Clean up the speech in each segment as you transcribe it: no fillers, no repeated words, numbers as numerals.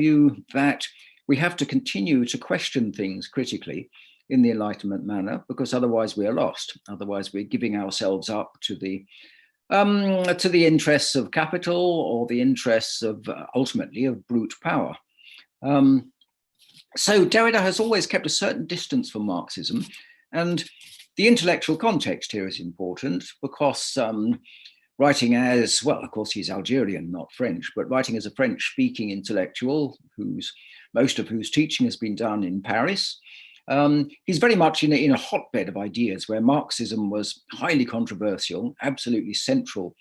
view that we have to continue to question things critically in the Enlightenment manner, because otherwise we are lost. Otherwise we're giving ourselves up to the interests of capital or the interests of ultimately of brute power. So Derrida has always kept a certain distance from Marxism, and the intellectual context here is important because writing as, well, of course he's Algerian, not French, but writing as a French-speaking intellectual most of whose teaching has been done in Paris. He's very much in a hotbed of ideas where Marxism was highly controversial, absolutely central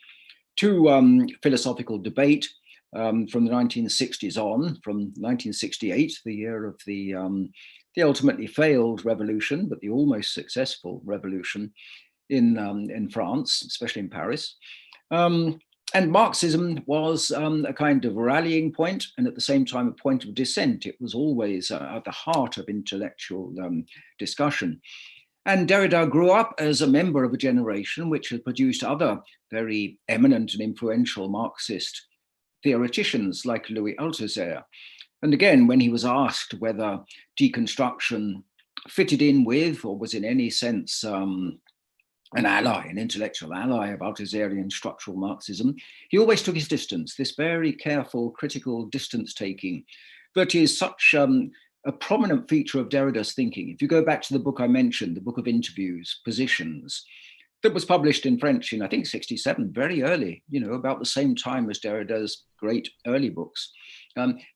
to philosophical debate from the 1960s on, from 1968, the year of the ultimately failed revolution, but the almost successful revolution in France, especially in Paris. And Marxism was a kind of rallying point, and at the same time a point of dissent. It was always at the heart of intellectual discussion. And Derrida grew up as a member of a generation which had produced other very eminent and influential Marxist theoreticians like Louis Althusser. And again, when he was asked whether deconstruction fitted in with or was in any sense an ally, an intellectual ally of Althusserian structural Marxism, he always took his distance, this very careful, critical distance taking that is such a prominent feature of Derrida's thinking. If you go back to the book I mentioned, the book of interviews, Positions, that was published in French in, I think, 67, very early, about the same time as Derrida's great early books.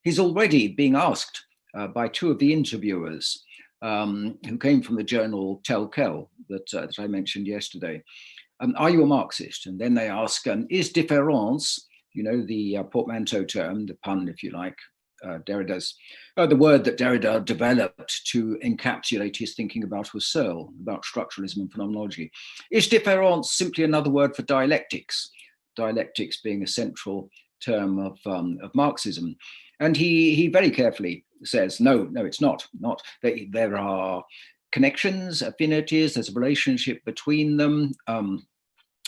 He's already being asked by two of the interviewers who came from the journal Tel Quel that I mentioned yesterday. Are you a Marxist? And then they ask, is différance, the portmanteau term, the pun, if you like, Derrida's, the word that Derrida developed to encapsulate his thinking about Husserl, about structuralism and phenomenology. Is différance simply another word for dialectics? Dialectics being a central term of Marxism. And he very carefully says, no, it's not. There are connections, affinities, there's a relationship between them,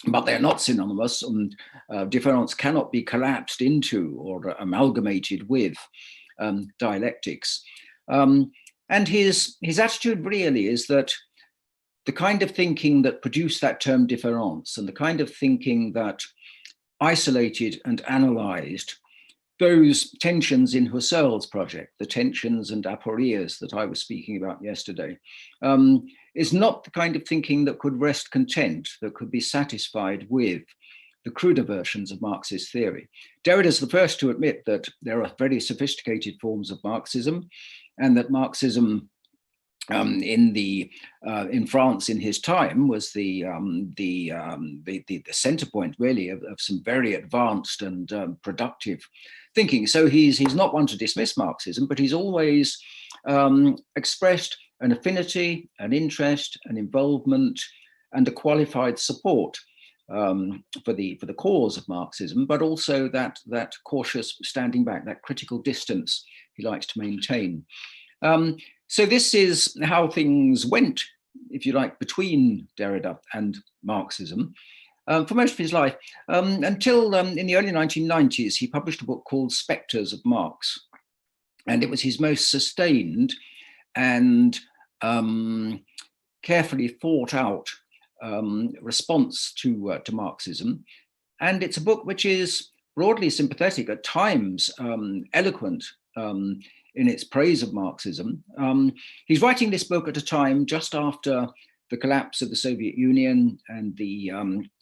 but they're not synonymous, and différance cannot be collapsed into or amalgamated with dialectics. And his attitude really is that the kind of thinking that produced that term différance and the kind of thinking that isolated and analyzed those tensions in Husserl's project, the tensions and aporias that I was speaking about yesterday, is not the kind of thinking that could rest content, that could be satisfied with the cruder versions of Marxist theory. Derrida is the first to admit that there are very sophisticated forms of Marxism, and that Marxism in France in his time was the center point really of some very advanced and productive thinking. So he's not one to dismiss Marxism, but he's always expressed an affinity, an interest, an involvement, and a qualified support for the cause of Marxism, but also that cautious standing back, that critical distance he likes to maintain. So this is how things went, if you like, between Derrida and Marxism for most of his life, until in the early 1990s, he published a book called Spectres of Marx. And it was his most sustained and carefully thought out response to Marxism. And it's a book which is broadly sympathetic, at times eloquent, in its praise of Marxism. He's writing this book at a time just after the collapse of the Soviet Union and the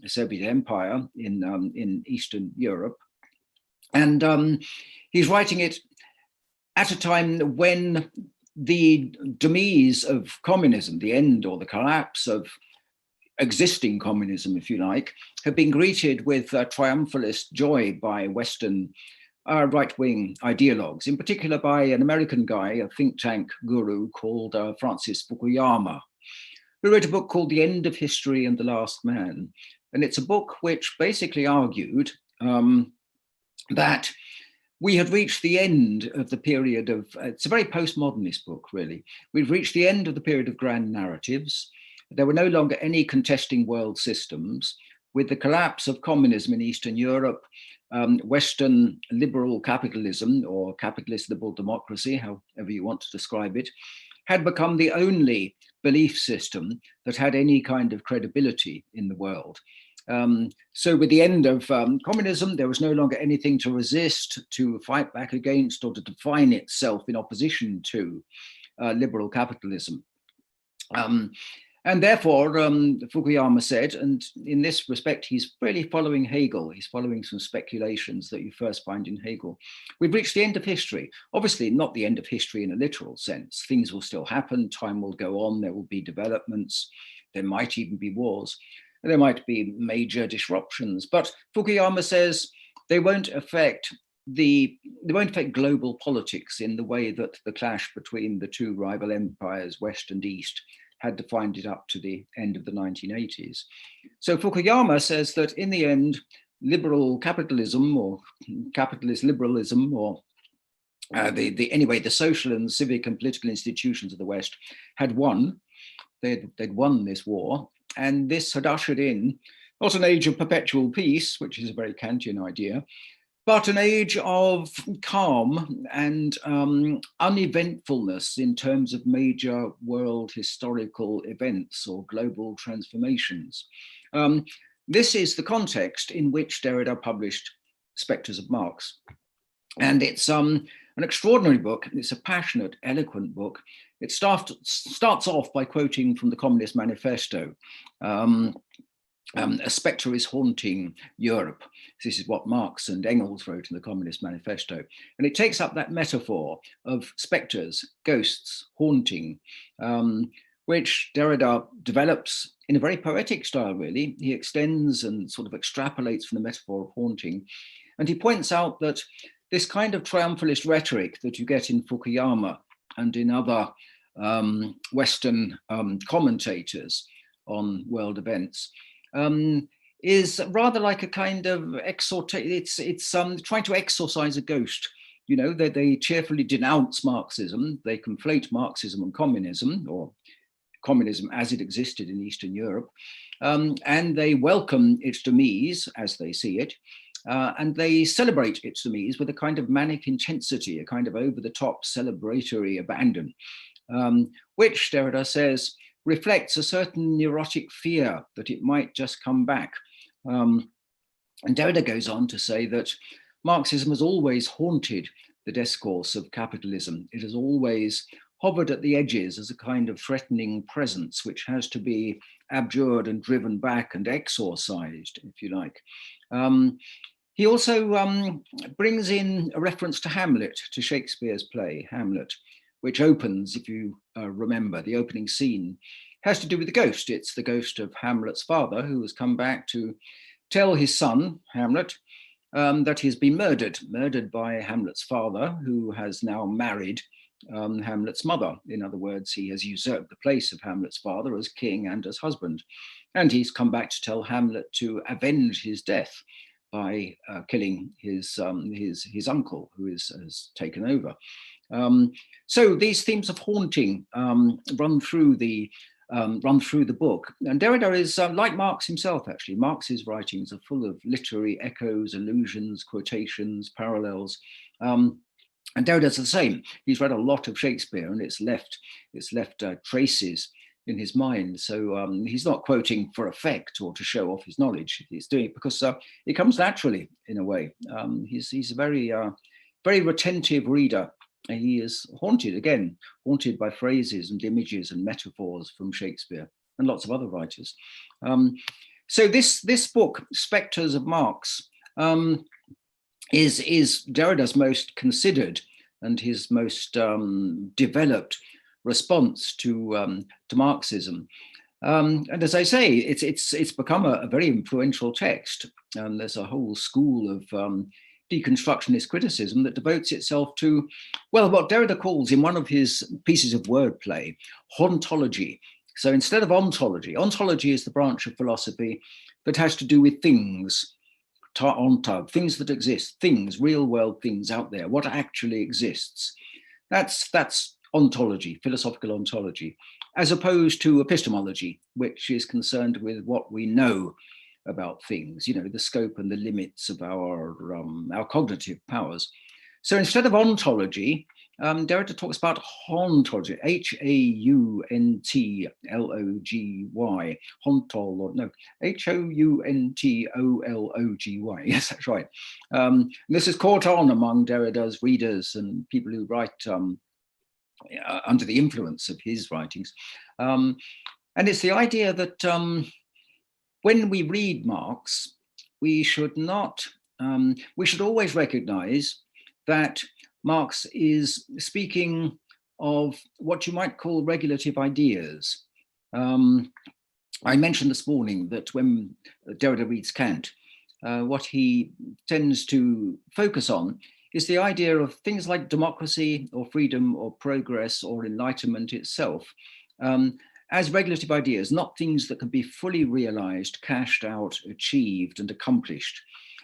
Soviet Empire in Eastern Europe. And he's writing it at a time when the demise of communism, the end or the collapse of existing communism, if you like, have been greeted with triumphalist joy by Western right-wing ideologues, in particular by an American guy, a think tank guru called Francis Fukuyama, who wrote a book called The End of History and the Last Man. And it's a book which basically argued that we had reached the end of the period of, it's a very postmodernist book, really. We've reached the end of the period of grand narratives. There were no longer any contesting world systems. With the collapse of communism in Eastern Europe, Western liberal capitalism, or capitalist liberal democracy, however you want to describe it, had become the only belief system that had any kind of credibility in the world. So with the end of communism, there was no longer anything to resist, to fight back against, or to define itself in opposition to liberal capitalism. And therefore, Fukuyama said, and in this respect, he's really following Hegel. He's following some speculations that you first find in Hegel. We've reached the end of history. Obviously, not the end of history in a literal sense. Things will still happen. Time will go on. There will be developments. There might even be wars. There might be major disruptions. But Fukuyama says they won't affect global politics in the way that the clash between the two rival empires, West and East, had defined it up to the end of the 1980s. So Fukuyama says that in the end, liberal capitalism or capitalist liberalism, or the social and civic and political institutions of the West had won. They'd won this war, and this had ushered in not an age of perpetual peace, which is a very Kantian idea, but an age of calm and uneventfulness in terms of major world historical events or global transformations. This is the context in which Derrida published Spectres of Marx. And it's an extraordinary book. It's a passionate, eloquent book. It starts off by quoting from the Communist Manifesto. A spectre is haunting Europe. This is what Marx and Engels wrote in the Communist Manifesto. And it takes up that metaphor of spectres, ghosts, haunting, which Derrida develops in a very poetic style, really. He extends and sort of extrapolates from the metaphor of haunting. And he points out that this kind of triumphalist rhetoric that you get in Fukuyama and in other Western commentators on world events is rather like a kind of it's trying to exorcise a ghost. You know, they cheerfully denounce Marxism, they conflate Marxism and communism, or communism as it existed in Eastern Europe, and they welcome its demise as they see it, and they celebrate its demise with a kind of manic intensity, a kind of over-the-top celebratory abandon, which Derrida says reflects a certain neurotic fear that it might just come back. And Derrida goes on to say that Marxism has always haunted the discourse of capitalism. It has always hovered at the edges as a kind of threatening presence, which has to be abjured and driven back and exorcised, if you like. He also brings in a reference to Hamlet, to Shakespeare's play, Hamlet, which opens, if you remember, the opening scene, has to do with the ghost. It's the ghost of Hamlet's father, who has come back to tell his son, Hamlet, that he's been murdered by Hamlet's father, who has now married Hamlet's mother. In other words, he has usurped the place of Hamlet's father as king and as husband. And he's come back to tell Hamlet to avenge his death by killing his uncle, who has taken over. So these themes of haunting run through the book. And Derrida is like Marx himself, actually. Marx's writings are full of literary echoes, allusions, quotations, parallels. And Derrida's the same. He's read a lot of Shakespeare, and it's left traces in his mind. So he's not quoting for effect or to show off his knowledge. He's doing it because it comes naturally, in a way. He's a very retentive reader. He is haunted by phrases and images and metaphors from Shakespeare and lots of other writers. So this book, Spectres of Marx, is Derrida's most considered and his most developed response to Marxism. And as I say, it's become a very influential text. There's a whole school of deconstructionist criticism that devotes itself to, well, what Derrida calls in one of his pieces of wordplay, hauntology. So instead of ontology is the branch of philosophy that has to do with things, things that exist, things, real world things out there, what actually exists. That's ontology, philosophical ontology, as opposed to epistemology, which is concerned with what we know about things, the scope and the limits of our cognitive powers. So instead of ontology, Derrida talks about hauntology, Hauntlogy, Hauntology. Yes, that's right. This has caught on among Derrida's readers and people who write under the influence of his writings. And it's the idea that when we read Marx, we should always recognize that Marx is speaking of what you might call regulative ideas. I mentioned this morning that when Derrida reads Kant, what he tends to focus on is the idea of things like democracy or freedom or progress or enlightenment itself as regulative ideas, not things that can be fully realized, cashed out, achieved, and accomplished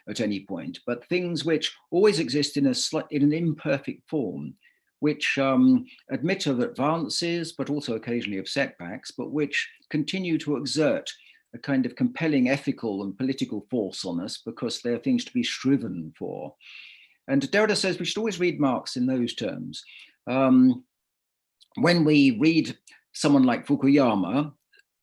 at any point, but things which always exist in an imperfect form, which admit of advances, but also occasionally of setbacks, but which continue to exert a kind of compelling ethical and political force on us because they're things to be striven for. And Derrida says we should always read Marx in those terms. When we read someone like Fukuyama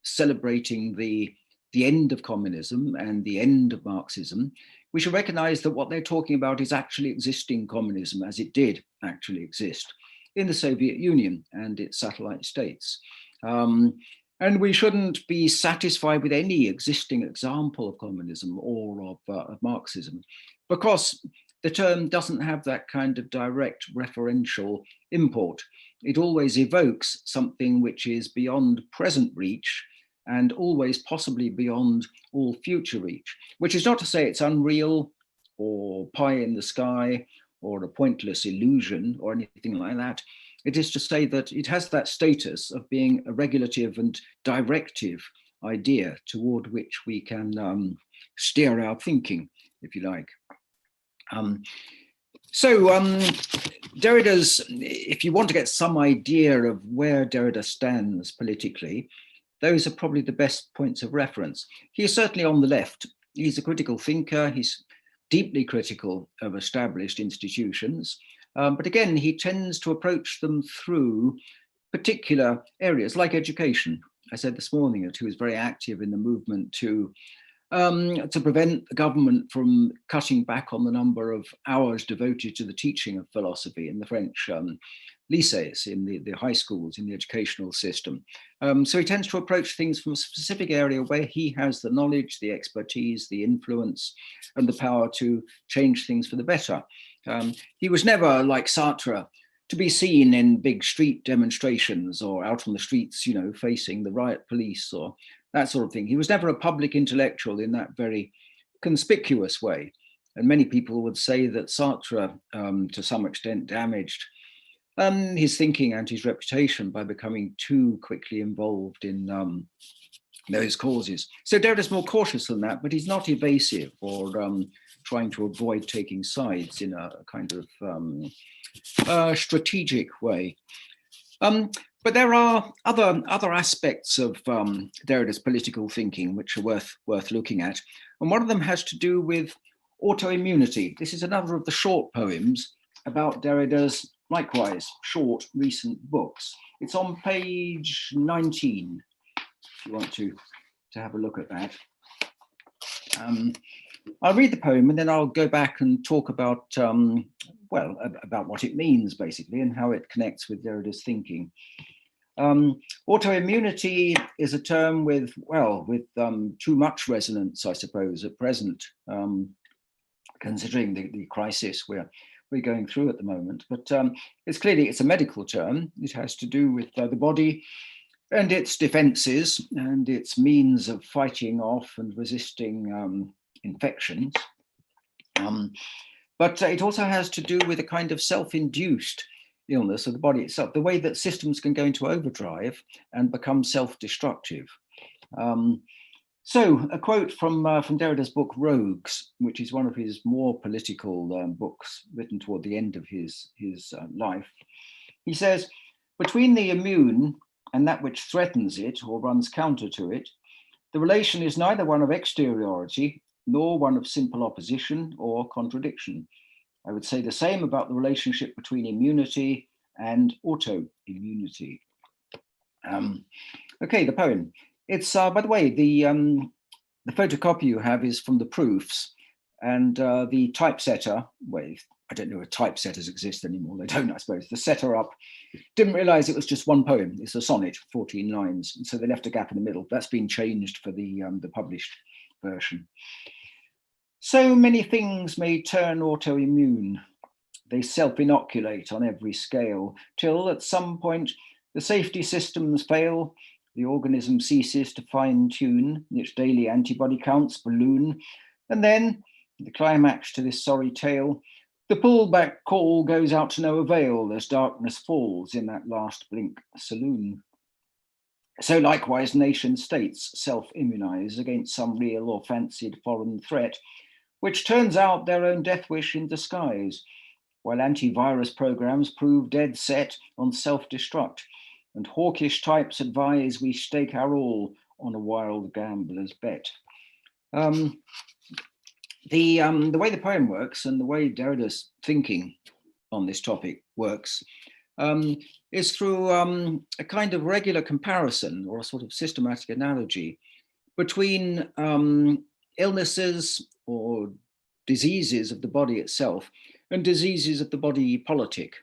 celebrating the end of communism and the end of Marxism, we should recognize that what they're talking about is actually existing communism as it did actually exist in the Soviet Union and its satellite states. And we shouldn't be satisfied with any existing example of communism or of Marxism, because the term doesn't have that kind of direct referential import. It always evokes something which is beyond present reach and always possibly beyond all future reach, which is not to say it's unreal or pie in the sky or a pointless illusion or anything like that. It is to say that it has that status of being a regulative and directive idea toward which we can steer our thinking, if you like. Derrida's, if you want to get some idea of where Derrida stands politically, those are probably the best points of reference. He is certainly on the left. He's a critical thinker. He's deeply critical of established institutions. But again, he tends to approach them through particular areas like education. I said this morning that he was very active in the movement to prevent the government from cutting back on the number of hours devoted to the teaching of philosophy in the French lycées, in the high schools, in the educational system. So he tends to approach things from a specific area where he has the knowledge, the expertise, the influence, and the power to change things for the better. He was never, like Sartre, to be seen in big street demonstrations or out on the streets, facing the riot police or that sort of thing. He was never a public intellectual in that very conspicuous way. And many people would say that Sartre, to some extent, damaged his thinking and his reputation by becoming too quickly involved in those causes. So Derrida's more cautious than that, but he's not evasive or trying to avoid taking sides in a kind of strategic way. But there are other aspects of Derrida's political thinking which are worth looking at. And one of them has to do with autoimmunity. This is another of the short poems about Derrida's, likewise, short recent books. It's on page 19, if you want to have a look at that. I'll read the poem and then I'll go back and talk about, about what it means, basically, and how it connects with Derrida's thinking. Autoimmunity is a term with too much resonance, I suppose, at present, considering the crisis we're going through at the moment. But it's a medical term. It has to do with the body and its defenses and its means of fighting off and resisting infections. But it also has to do with a kind of self-induced illness of the body itself, the way that systems can go into overdrive and become self-destructive. So a quote from Derrida's book Rogues, which is one of his more political books written toward the end of his life. He says, "Between the immune and that which threatens it or runs counter to it, The relation is neither one of exteriority nor one of simple opposition or contradiction. I would say the same about the relationship between immunity and autoimmunity. Okay, the poem. It's, by the way, the photocopy you have is from the proofs, and the typesetter, well, I don't know if typesetters exist anymore. They don't, I suppose. The setter up didn't realize it was just one poem. It's a sonnet, 14 lines. And so they left a gap in the middle. That's been changed for the published version. So many things may turn autoimmune. They self-inoculate on every scale, till at some point the safety systems fail, the organism ceases to fine-tune, its daily antibody counts balloon, and then, the climax to this sorry tale, the pullback call goes out to no avail as darkness falls in that last blink saloon. So likewise nation states self-immunize against some real or fancied foreign threat, which turns out their own death wish in disguise, while antivirus programs prove dead set on self-destruct, and hawkish types advise we stake our all on a wild gambler's bet. The way the poem works and the way Derrida's thinking on this topic works is through a kind of regular comparison or a sort of systematic analogy between illnesses or diseases of the body itself and diseases of the body politic.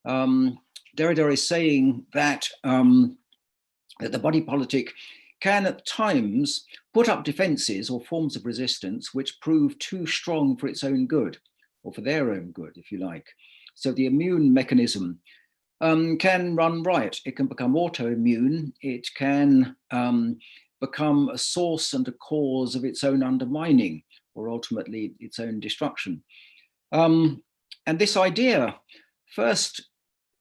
Derrida is saying that, that the body politic can at times put up defenses or forms of resistance which prove too strong for its own good, or for their own good, if you like. So the immune mechanism can run riot. It can become autoimmune. It can become a source and a cause of its own undermining, or ultimately its own destruction. And this idea first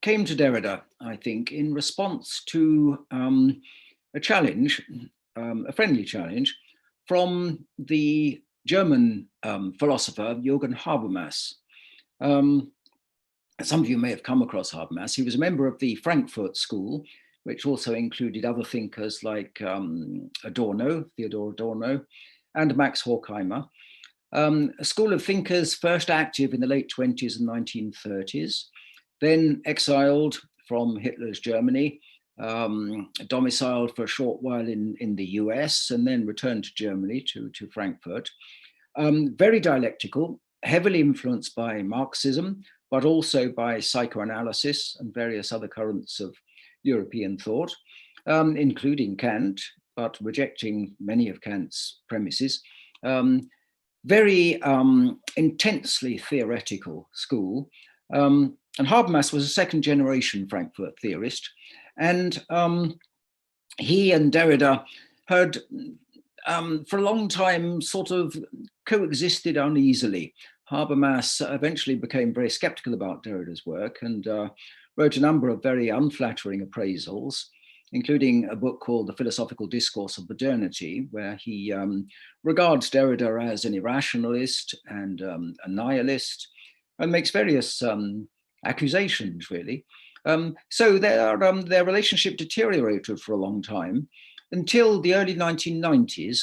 came to Derrida, I think, in response to a challenge, a friendly challenge, from the German philosopher Jürgen Habermas. Some of you may have come across Habermas. He was a member of the Frankfurt School, which also included other thinkers like Adorno, Theodor Adorno, and Max Horkheimer. A school of thinkers first active in the late 20s and 1930s, then exiled from Hitler's Germany, domiciled for a short while in the US, and then returned to Germany, to Frankfurt. Very dialectical, heavily influenced by Marxism, but also by psychoanalysis and various other currents of European thought, including Kant, but rejecting many of Kant's premises. Very intensely theoretical school. And Habermas was a second generation Frankfurt theorist. And he and Derrida had for a long time sort of coexisted uneasily. Habermas eventually became very skeptical about Derrida's work and wrote a number of very unflattering appraisals, including a book called The Philosophical Discourse of Modernity, where he regards Derrida as an irrationalist and a nihilist, and makes various accusations, really. So their relationship deteriorated for a long time until the early 1990s,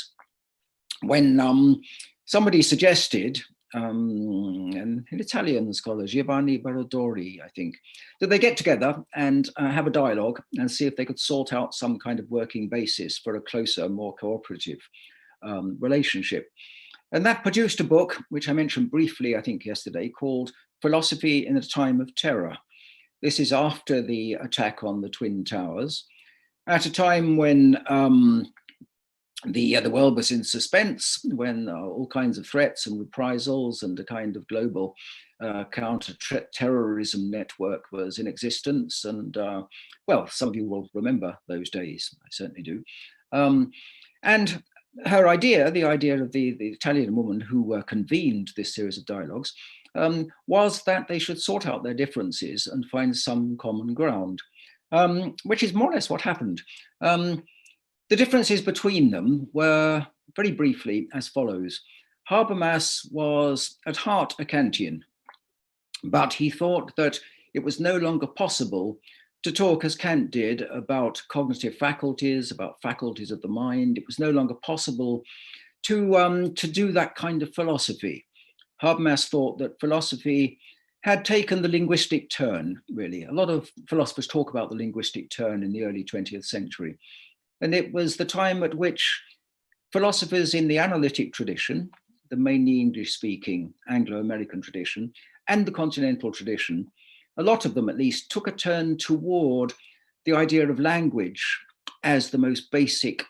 when somebody suggested, an Italian scholar, Giovanni Baradori, I think, that they get together and have a dialogue and see if they could sort out some kind of working basis for a closer, more cooperative relationship. And that produced a book, which I mentioned briefly, I think yesterday, called Philosophy in a Time of Terror. This is after the attack on the Twin Towers, at a time when the world was in suspense, when all kinds of threats and reprisals and a kind of global counter-terrorism network was in existence. And well, some of you will remember those days, I certainly do. And her idea, the idea of the Italian woman who convened this series of dialogues, was that they should sort out their differences and find some common ground, which is more or less what happened. The differences between them were, very briefly, as follows. Habermas was at heart a Kantian, but he thought that it was no longer possible to talk, as Kant did, about cognitive faculties, about faculties of the mind. It was no longer possible to do that kind of philosophy. Habermas thought that philosophy had taken the linguistic turn, really. A lot of philosophers talk about the linguistic turn in the early 20th century. And it was the time at which philosophers in the analytic tradition, the mainly English-speaking Anglo-American tradition, and the continental tradition, a lot of them at least, took a turn toward the idea of language as the most basic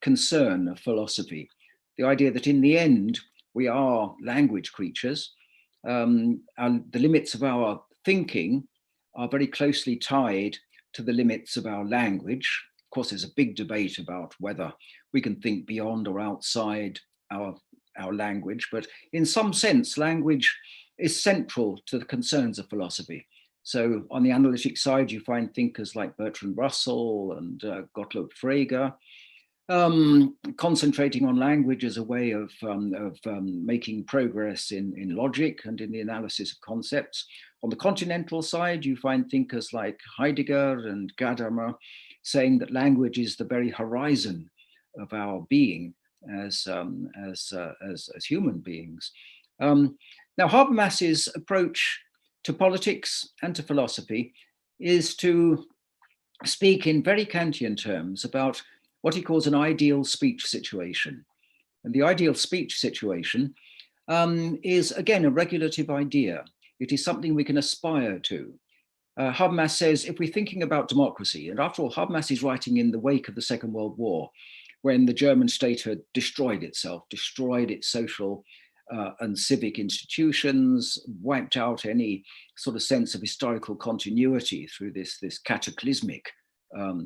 concern of philosophy. The idea that in the end, we are language creatures, and the limits of our thinking are very closely tied to the limits of our language. Of course, there's a big debate about whether we can think beyond or outside our language, but in some sense, language is central to the concerns of philosophy. So on the analytic side, you find thinkers like Bertrand Russell and Gottlob Frege, concentrating on language as a way of making progress in logic and in the analysis of concepts. On the continental side, you find thinkers like Heidegger and Gadamer saying that language is the very horizon of our being as human beings. Now, Habermas's approach to politics and to philosophy is to speak in very Kantian terms about what he calls an ideal speech situation. And the ideal speech situation is, again, a regulative idea. It is something we can aspire to. Habermas says, if we're thinking about democracy, and after all, Habermas is writing in the wake of the Second World War, when the German state had destroyed itself, destroyed its social and civic institutions, wiped out any sort of sense of historical continuity through this cataclysmic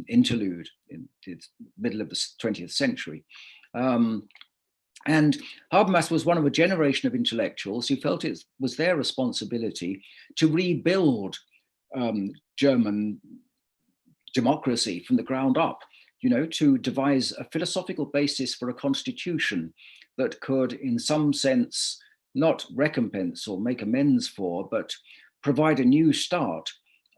interlude in the middle of the 20th century. And Habermas was one of a generation of intellectuals who felt it was their responsibility to rebuild German democracy from the ground up, to devise a philosophical basis for a constitution that could, in some sense, not recompense or make amends for, but provide a new start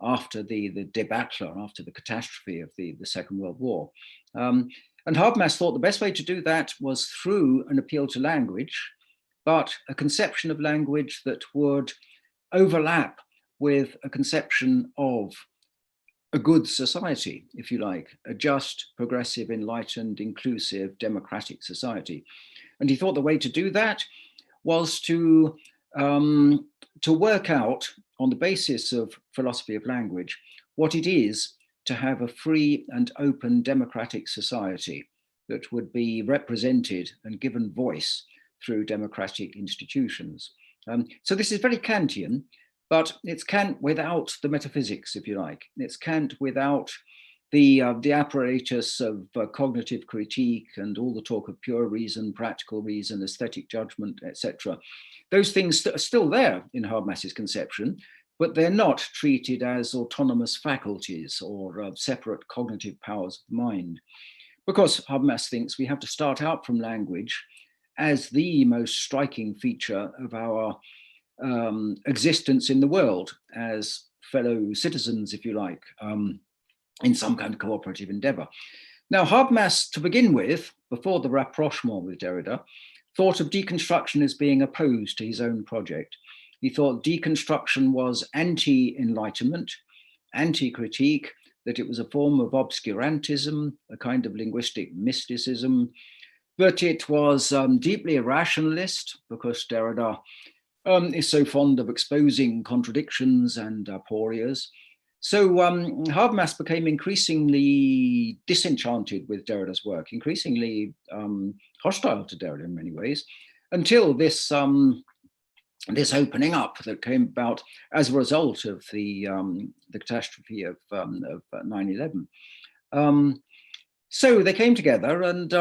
after the debacle, after the catastrophe of the Second World War. And Habermas thought the best way to do that was through an appeal to language, but a conception of language that would overlap with a conception of a good society, if you like, a just, progressive, enlightened, inclusive, democratic society. And he thought the way to do that was to work out, on the basis of philosophy of language, what it is to have a free and open democratic society that would be represented and given voice through democratic institutions. So this is very Kantian, but it's Kant without the metaphysics, if you like. It's Kant without the apparatus of cognitive critique and all the talk of pure reason, practical reason, aesthetic judgment, etc. Those things are still there in Habermas's conception, but they're not treated as autonomous faculties or separate cognitive powers of the mind. Because Habermas thinks we have to start out from language as the most striking feature of our existence in the world as fellow citizens, if you like, in some kind of cooperative endeavor. Now, Habermas, to begin with, before the rapprochement with Derrida, thought of deconstruction as being opposed to his own project. He thought deconstruction was anti-enlightenment, anti-critique, that it was a form of obscurantism, a kind of linguistic mysticism, but it was deeply irrationalist because Derrida is so fond of exposing contradictions and aporias. So Habermas became increasingly disenchanted with Derrida's work, increasingly hostile to Derrida in many ways, until this this opening up that came about as a result of the catastrophe of 9/11. So they came together, and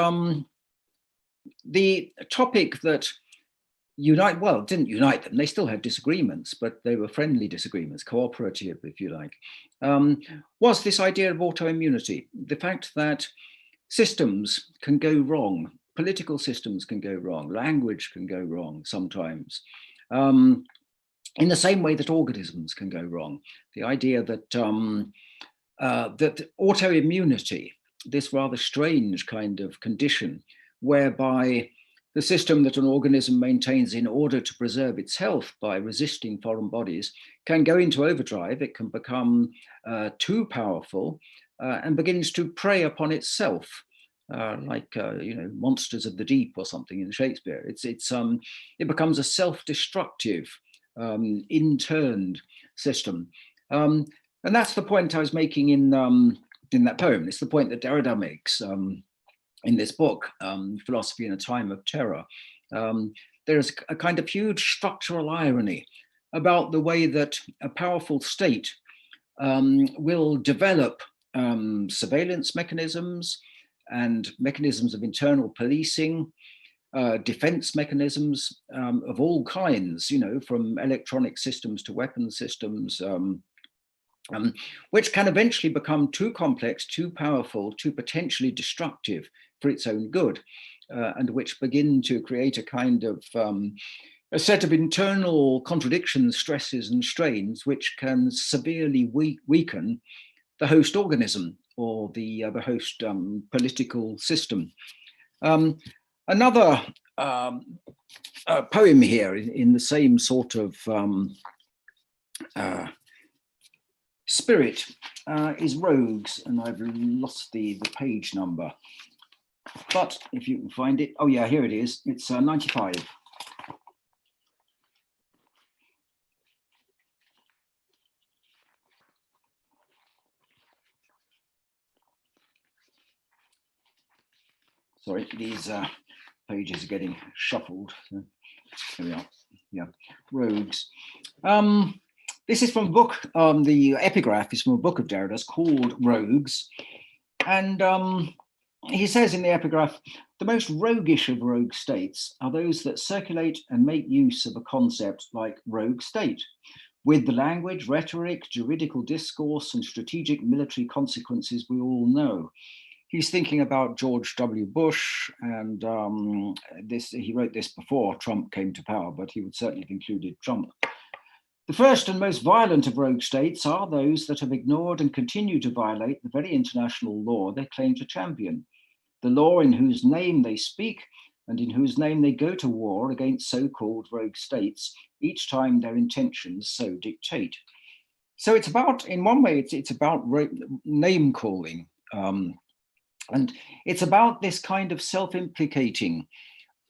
the topic that didn't unite them. They still had disagreements, but they were friendly disagreements, cooperative, if you like, was this idea of autoimmunity, the fact that systems can go wrong, political systems can go wrong, language can go wrong sometimes, in the same way that organisms can go wrong. The idea that that autoimmunity, this rather strange kind of condition whereby the system that an organism maintains in order to preserve its health by resisting foreign bodies can go into overdrive. It can become too powerful and begins to prey upon itself, like monsters of the deep or something in Shakespeare. It becomes a self-destructive, interned system, and that's the point I was making in that poem. It's the point that Derrida makes in this book, Philosophy in a Time of Terror. There's a kind of huge structural irony about the way that a powerful state will develop surveillance mechanisms and mechanisms of internal policing, defense mechanisms of all kinds, from electronic systems to weapon systems, which can eventually become too complex, too powerful, too potentially destructive for its own good, and which begin to create a kind of a set of internal contradictions, stresses, and strains, which can severely weaken the host organism or the host political system. Another poem here in the same sort of spirit is Rogues, and I've lost the page number. But if you can find it, oh yeah, here it is. It's 95. Sorry, these pages are getting shuffled. So here we are. Yeah, Rogues. This is from a book. The epigraph is from a book of Derrida's called Rogues, and he says in the epigraph, the most roguish of rogue states are those that circulate and make use of a concept like rogue state, with the language, rhetoric, juridical discourse, and strategic military consequences we all know. He's thinking about George W. Bush, and he wrote this before Trump came to power, but he would certainly have included Trump. The first and most violent of rogue states are those that have ignored and continue to violate the very international law they claim to champion, the law in whose name they speak and in whose name they go to war against so-called rogue states each time their intentions so dictate. So it's about, in one way, it's about name calling, and it's about this kind of self-implicating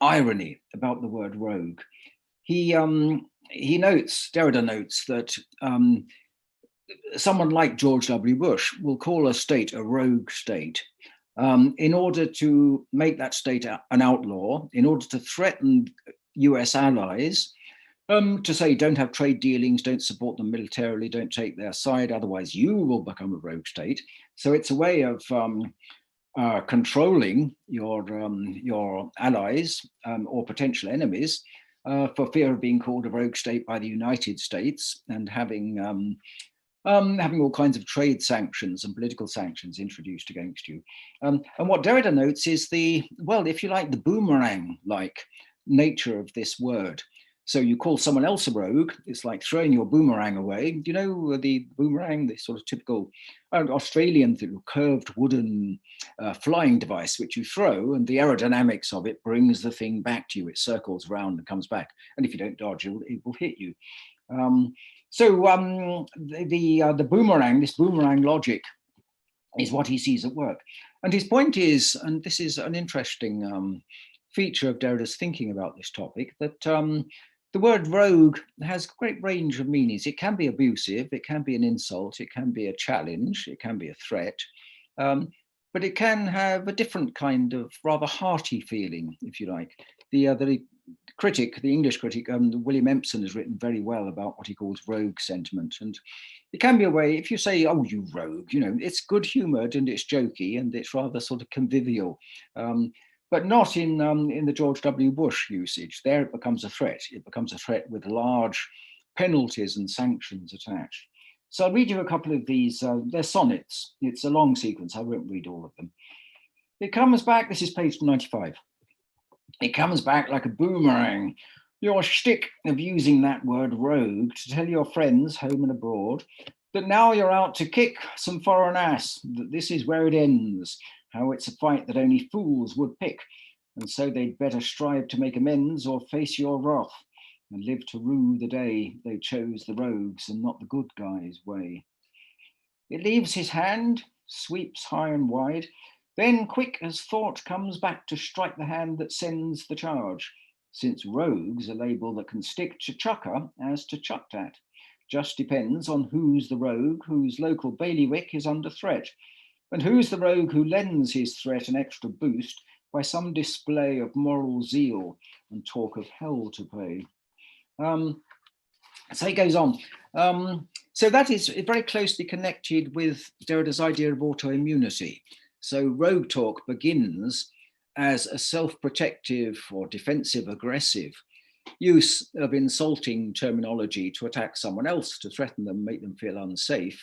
irony about the word rogue. Derrida notes that someone like George W. Bush will call a state a rogue state in order to make that state an outlaw, in order to threaten US allies, to say don't have trade dealings, don't support them militarily, don't take their side, otherwise you will become a rogue state. So it's a way of controlling your allies or potential enemies for fear of being called a rogue state by the United States and having all kinds of trade sanctions and political sanctions introduced against you. And what Derrida notes is if you like, the boomerang-like nature of this word. So you call someone else a rogue, it's like throwing your boomerang away. Do you know the boomerang, the sort of typical Australian curved wooden flying device, which you throw, and the aerodynamics of it brings the thing back to you. It circles around and comes back. And if you don't dodge, it will hit you. The boomerang, this boomerang logic, is what he sees at work. And his point is, and this is an interesting feature of Derrida's thinking about this topic, that the word rogue has a great range of meanings. It can be abusive, it can be an insult, it can be a challenge, it can be a threat, but it can have a different kind of rather hearty feeling, if you like. The English critic, William Empson, has written very well about what he calls rogue sentiment. And it can be a way, if you say, oh, you rogue, it's good humored and it's jokey and it's rather sort of convivial. But not in the George W. Bush usage. There it becomes a threat. It becomes a threat with large penalties and sanctions attached. So I'll read you a couple of these. They're sonnets. It's a long sequence. I won't read all of them. It comes back. This is page 95. It comes back like a boomerang. Your shtick of using that word rogue to tell your friends home and abroad that now you're out to kick some foreign ass, that this is where it ends, how it's a fight that only fools would pick, and so they'd better strive to make amends or face your wrath, and live to rue the day they chose the rogues and not the good guys' way. It leaves his hand, sweeps high and wide, then quick as thought comes back to strike the hand that sends the charge, since rogue's a label that can stick to chucker as to chucked at. Just depends on who's the rogue whose local bailiwick is under threat, and who's the rogue who lends his threat an extra boost by some display of moral zeal and talk of hell to pay. So he goes on. So that is very closely connected with Derrida's idea of autoimmunity. So rogue talk begins as a self-protective or defensive aggressive use of insulting terminology to attack someone else, to threaten them, make them feel unsafe,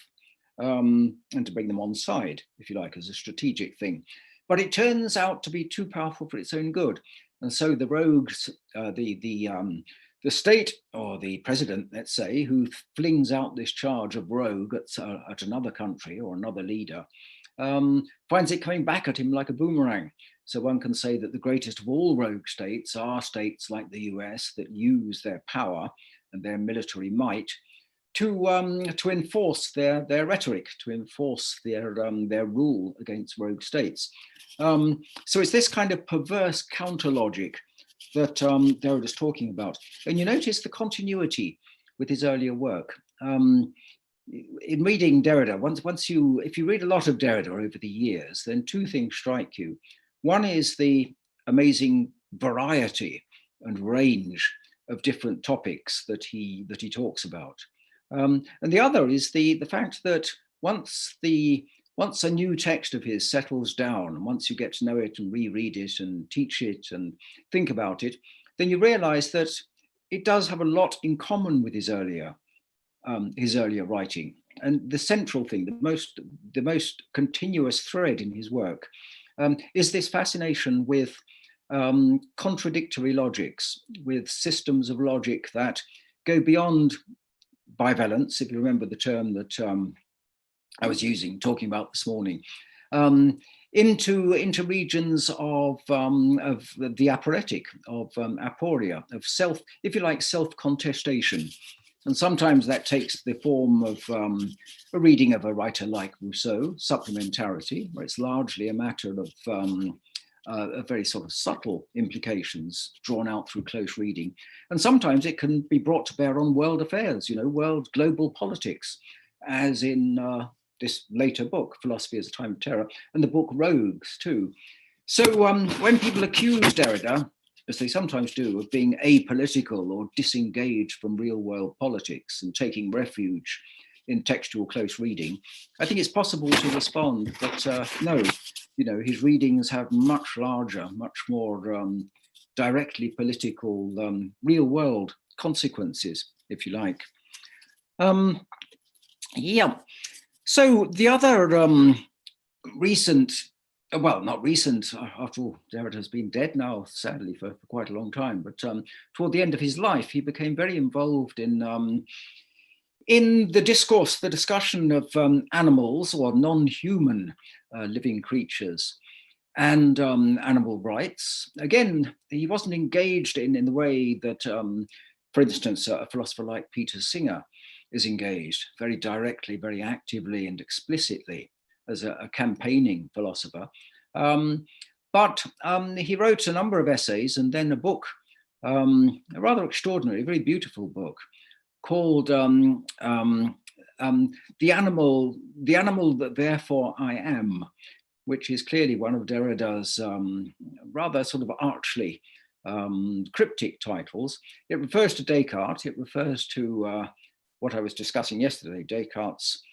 and to bring them on side, if you like, as a strategic thing. But it turns out to be too powerful for its own good. And so the rogues, the state or the president, let's say, who flings out this charge of rogue at another country or another leader, finds it coming back at him like a boomerang. So one can say that the greatest of all rogue states are states like the US that use their power and their military might to enforce their rhetoric, to enforce their rule against rogue states. So it's this kind of perverse counter logic that Derrida is talking about. And you notice the continuity with his earlier work. In reading Derrida, if you read a lot of Derrida over the years, then two things strike you. One is the amazing variety and range of different topics that he talks about. And the other is the fact that once a new text of his settles down, and once you get to know it and reread it and teach it and think about it, then you realize that it does have a lot in common with his earlier writing. And the central thing, the most continuous thread in his work is this fascination with contradictory logics, with systems of logic that go beyond bivalence, if you remember the term that I was talking about this morning, into regions of the aporetic, of aporia, of self, if you like, self-contestation. And sometimes that takes the form of a reading of a writer like Rousseau, supplementarity, where it's largely a matter of very sort of subtle implications drawn out through close reading. And sometimes it can be brought to bear on world affairs, world global politics, as in this later book, Philosophy as a Time of Terror, and the book Rogues too. So when people accuse Derrida, as they sometimes do, of being apolitical or disengaged from real world politics and taking refuge in textual close reading, I think it's possible to respond that no, his readings have much larger, much more directly political, real world consequences, if you like. Yeah. So the other recent, well, not recent, after all, Derrida has been dead now, sadly, for quite a long time, but toward the end of his life, he became very involved in the discourse, the discussion of animals or non-human living creatures and animal rights. Again, he wasn't engaged in the way that, for instance, a philosopher like Peter Singer is engaged very directly, very actively and explicitly as a campaigning philosopher. But he wrote a number of essays and then a book, a rather extraordinary, very beautiful book called The Animal That Therefore I Am, which is clearly one of Derrida's rather sort of archly cryptic titles. It refers to Descartes. It refers to what I was discussing yesterday, Descartes'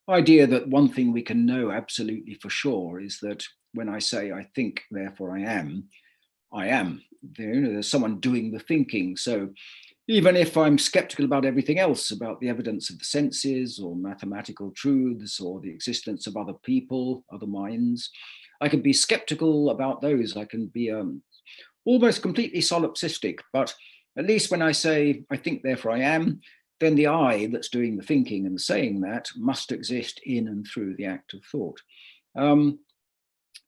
idea that one thing we can know absolutely for sure is that when I say I think, therefore I am, I am. There's someone doing the thinking. So even if I'm skeptical about everything else, about the evidence of the senses or mathematical truths or the existence of other people, other minds, I can be skeptical about those. I can be almost completely solipsistic, but at least when I say I think, therefore I am, then the I that's doing the thinking and saying that must exist in and through the act of thought. And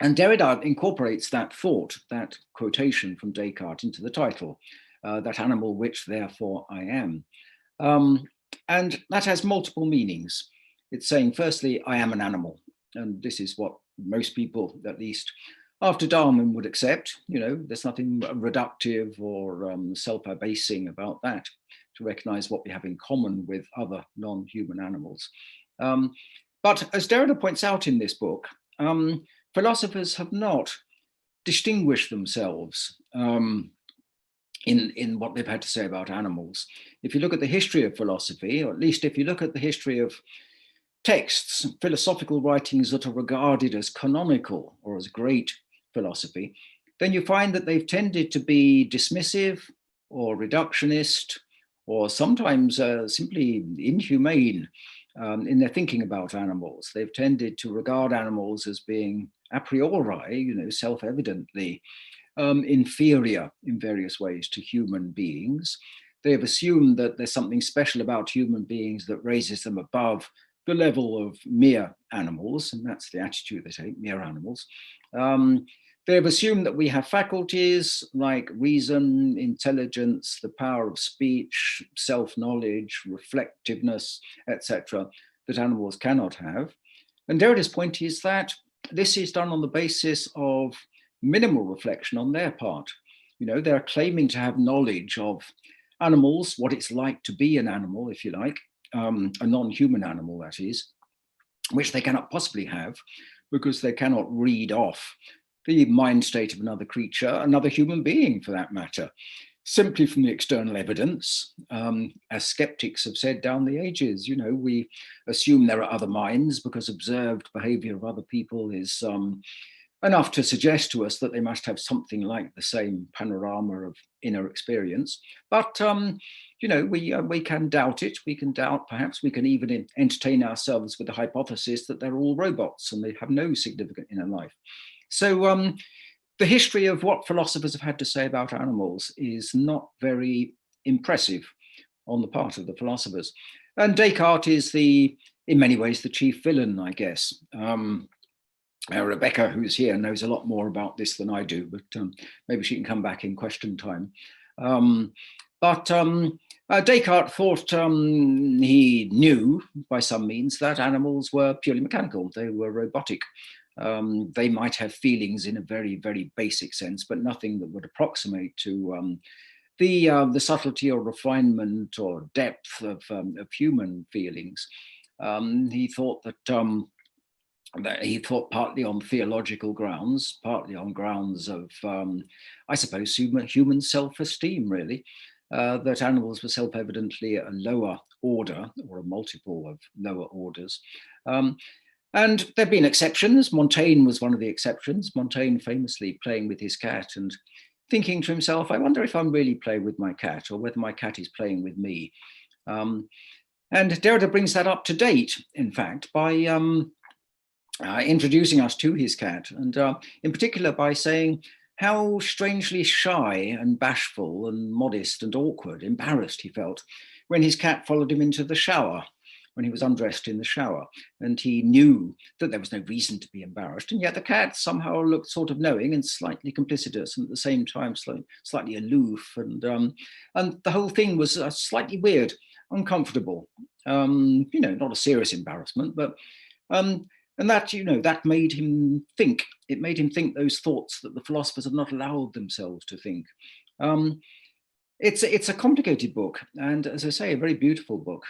Derrida incorporates that thought, that quotation from Descartes into the title, that animal which therefore I am. And that has multiple meanings. It's saying, firstly, I am an animal. And this is what most people, at least after Darwin, would accept. You know, there's nothing reductive or self-abasing about that, to recognize what we have in common with other non-human animals. But as Derrida points out in this book, philosophers have not distinguished themselves in what they've had to say about animals. If you look at the history of philosophy, or at least if you look at the history of texts, philosophical writings that are regarded as canonical or as great philosophy, then you find that they've tended to be dismissive or reductionist, or sometimes simply inhumane in their thinking about animals. They've tended to regard animals as being a priori, you know, self-evidently inferior in various ways to human beings. They have assumed that there's something special about human beings that raises them above the level of mere animals, and that's the attitude they take, mere animals. They have assumed that we have faculties like reason, intelligence, the power of speech, self-knowledge, reflectiveness, etc., that animals cannot have. And Derrida's point is that this is done on the basis of minimal reflection on their part. You know, they're claiming to have knowledge of animals, what it's like to be an animal, if you like, a non-human animal, that is, which they cannot possibly have because they cannot read off the mind state of another creature, another human being for that matter, simply from the external evidence. As skeptics have said down the ages, you know, we assume there are other minds because observed behavior of other people is enough to suggest to us that they must have something like the same panorama of inner experience. But you know, we can doubt it. We can doubt, perhaps we can even entertain ourselves with the hypothesis that they're all robots and they have no significant inner life. So the history of what philosophers have had to say about animals is not very impressive on the part of the philosophers. And Descartes is in many ways, the chief villain, I guess. Rebecca, who's here, knows a lot more about this than I do, but maybe she can come back in question time. Descartes thought he knew by some means that animals were purely mechanical, they were robotic. They might have feelings in a very, very basic sense, but nothing that would approximate to the subtlety or refinement or depth of human feelings. He thought that he thought partly on theological grounds, partly on grounds of, I suppose, human self-esteem, really, that animals were self-evidently a lower order or a multiple of lower orders. And there have been exceptions. Montaigne was one of the exceptions. Montaigne famously playing with his cat and thinking to himself, I wonder if I'm really playing with my cat or whether my cat is playing with me. And Derrida brings that up to date, in fact, by introducing us to his cat, and in particular by saying how strangely shy and bashful and modest and awkward, embarrassed he felt when his cat followed him into the shower, when he was undressed in the shower. And he knew that there was no reason to be embarrassed, and yet the cat somehow looked sort of knowing and slightly complicitous, and at the same time slightly aloof, and the whole thing was slightly weird, uncomfortable, you know, not a serious embarrassment, but and that, you know, that made him think. It made him think those thoughts that the philosophers have not allowed themselves to think. It's a complicated book, and as I say, a very beautiful book,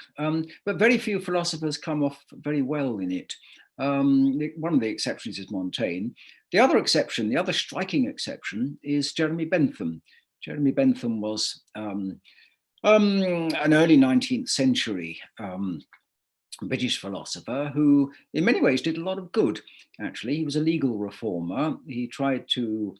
but very few philosophers come off very well in it. One of the exceptions is Montaigne. The other exception, the other striking exception, is Jeremy Bentham. Jeremy Bentham was an early 19th century British philosopher who in many ways did a lot of good, actually. He was a legal reformer. He tried to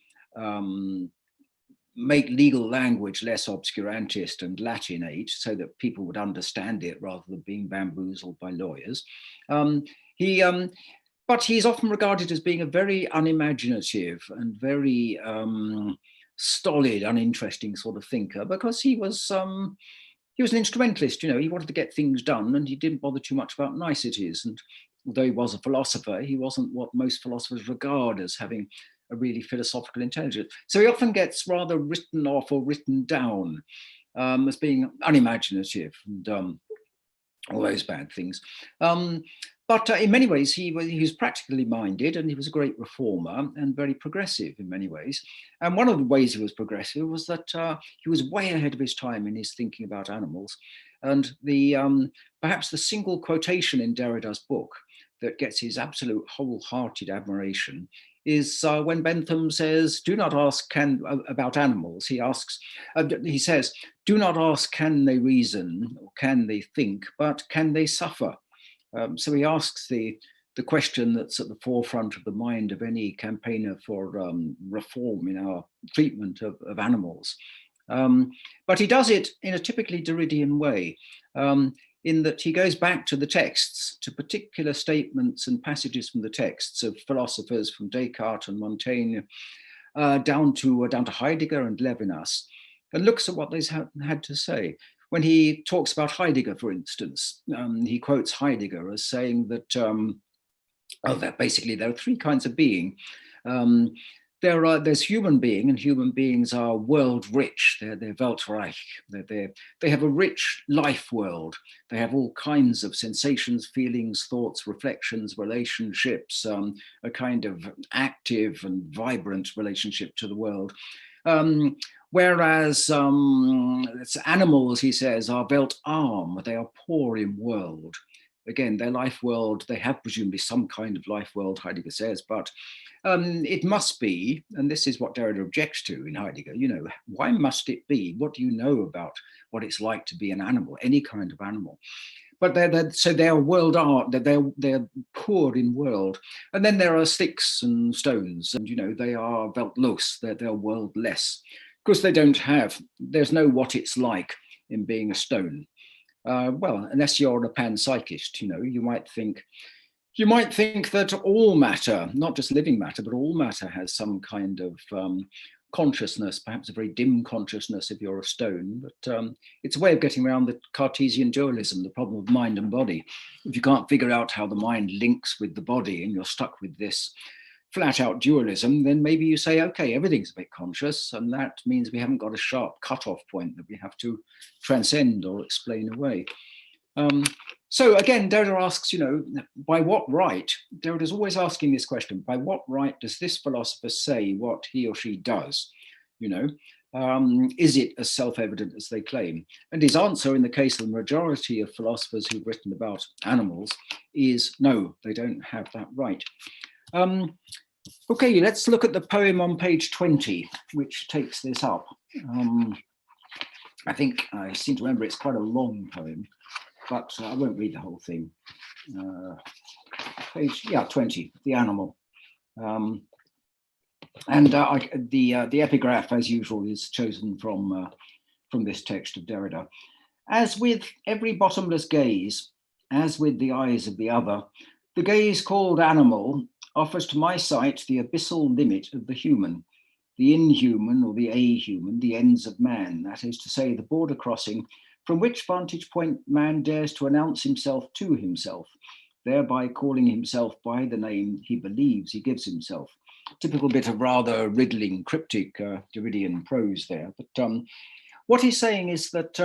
make legal language less obscurantist and Latinate so that people would understand it rather than being bamboozled by lawyers. But he's often regarded as being a very unimaginative and very stolid, uninteresting sort of thinker, because he was he was an instrumentalist, he wanted to get things done and he didn't bother too much about niceties. And although he was a philosopher, he wasn't what most philosophers regard as having a really philosophical intelligence. So he often gets rather written off or written down as being unimaginative and all those bad things. But in many ways, he was practically minded and he was a great reformer and very progressive in many ways. And one of the ways he was progressive was that he was way ahead of his time in his thinking about animals. And perhaps the single quotation in Derrida's book that gets his absolute wholehearted admiration is when Bentham says, do not ask about animals. He says, do not ask can they reason or can they think, but can they suffer? So he asks the question that's at the forefront of the mind of any campaigner for reform in our treatment of animals. But he does it in a typically Derridian way, in that he goes back to the texts, to particular statements and passages from the texts of philosophers from Descartes and Montaigne down to Heidegger and Levinas, and looks at what they had to say. When he talks about Heidegger, for instance, he quotes Heidegger as saying that, that basically there are three kinds of being. There's human being, and human beings are world rich. They're Weltreich. They have a rich life world. They have all kinds of sensations, feelings, thoughts, reflections, relationships, a kind of active and vibrant relationship to the world. Whereas animals, he says, are weltarm, they are poor in world. Again, their life world, they have presumably some kind of life world, Heidegger says, but it must be, and this is what Derrida objects to in Heidegger, why must it be? What do you know about what it's like to be an animal, any kind of animal? But so they are world art, they're poor in world. And then there are sticks and stones, and they are weltlos, they're worldless. Of course, there's no what it's like in being a stone. Well, unless you're a panpsychist, you might think that all matter, not just living matter, but all matter has some kind of consciousness, perhaps a very dim consciousness if you're a stone, but it's a way of getting around the Cartesian dualism, the problem of mind and body. If you can't figure out how the mind links with the body and you're stuck with this flat out dualism, then maybe you say, okay, everything's a bit conscious, and that means we haven't got a sharp cutoff point that we have to transcend or explain away. So again, Derrida asks, by what right? Derrida's always asking this question, by what right does this philosopher say what he or she does? Is it as self-evident as they claim? And his answer in the case of the majority of philosophers who've written about animals is no, they don't have that right. Okay, let's look at the poem on page 20, which takes this up. I think I seem to remember it's quite a long poem, but I won't read the whole thing. Page 20, the animal. And the epigraph, as usual, is chosen from this text of Derrida. As with every bottomless gaze, as with the eyes of the other, the gaze called animal offers to my sight the abyssal limit of the human, the inhuman or the ahuman, the ends of man, that is to say, the border crossing from which vantage point man dares to announce himself to himself, thereby calling himself by the name he believes he gives himself. Typical bit of rather riddling, cryptic Derridian prose there. But what he's saying is that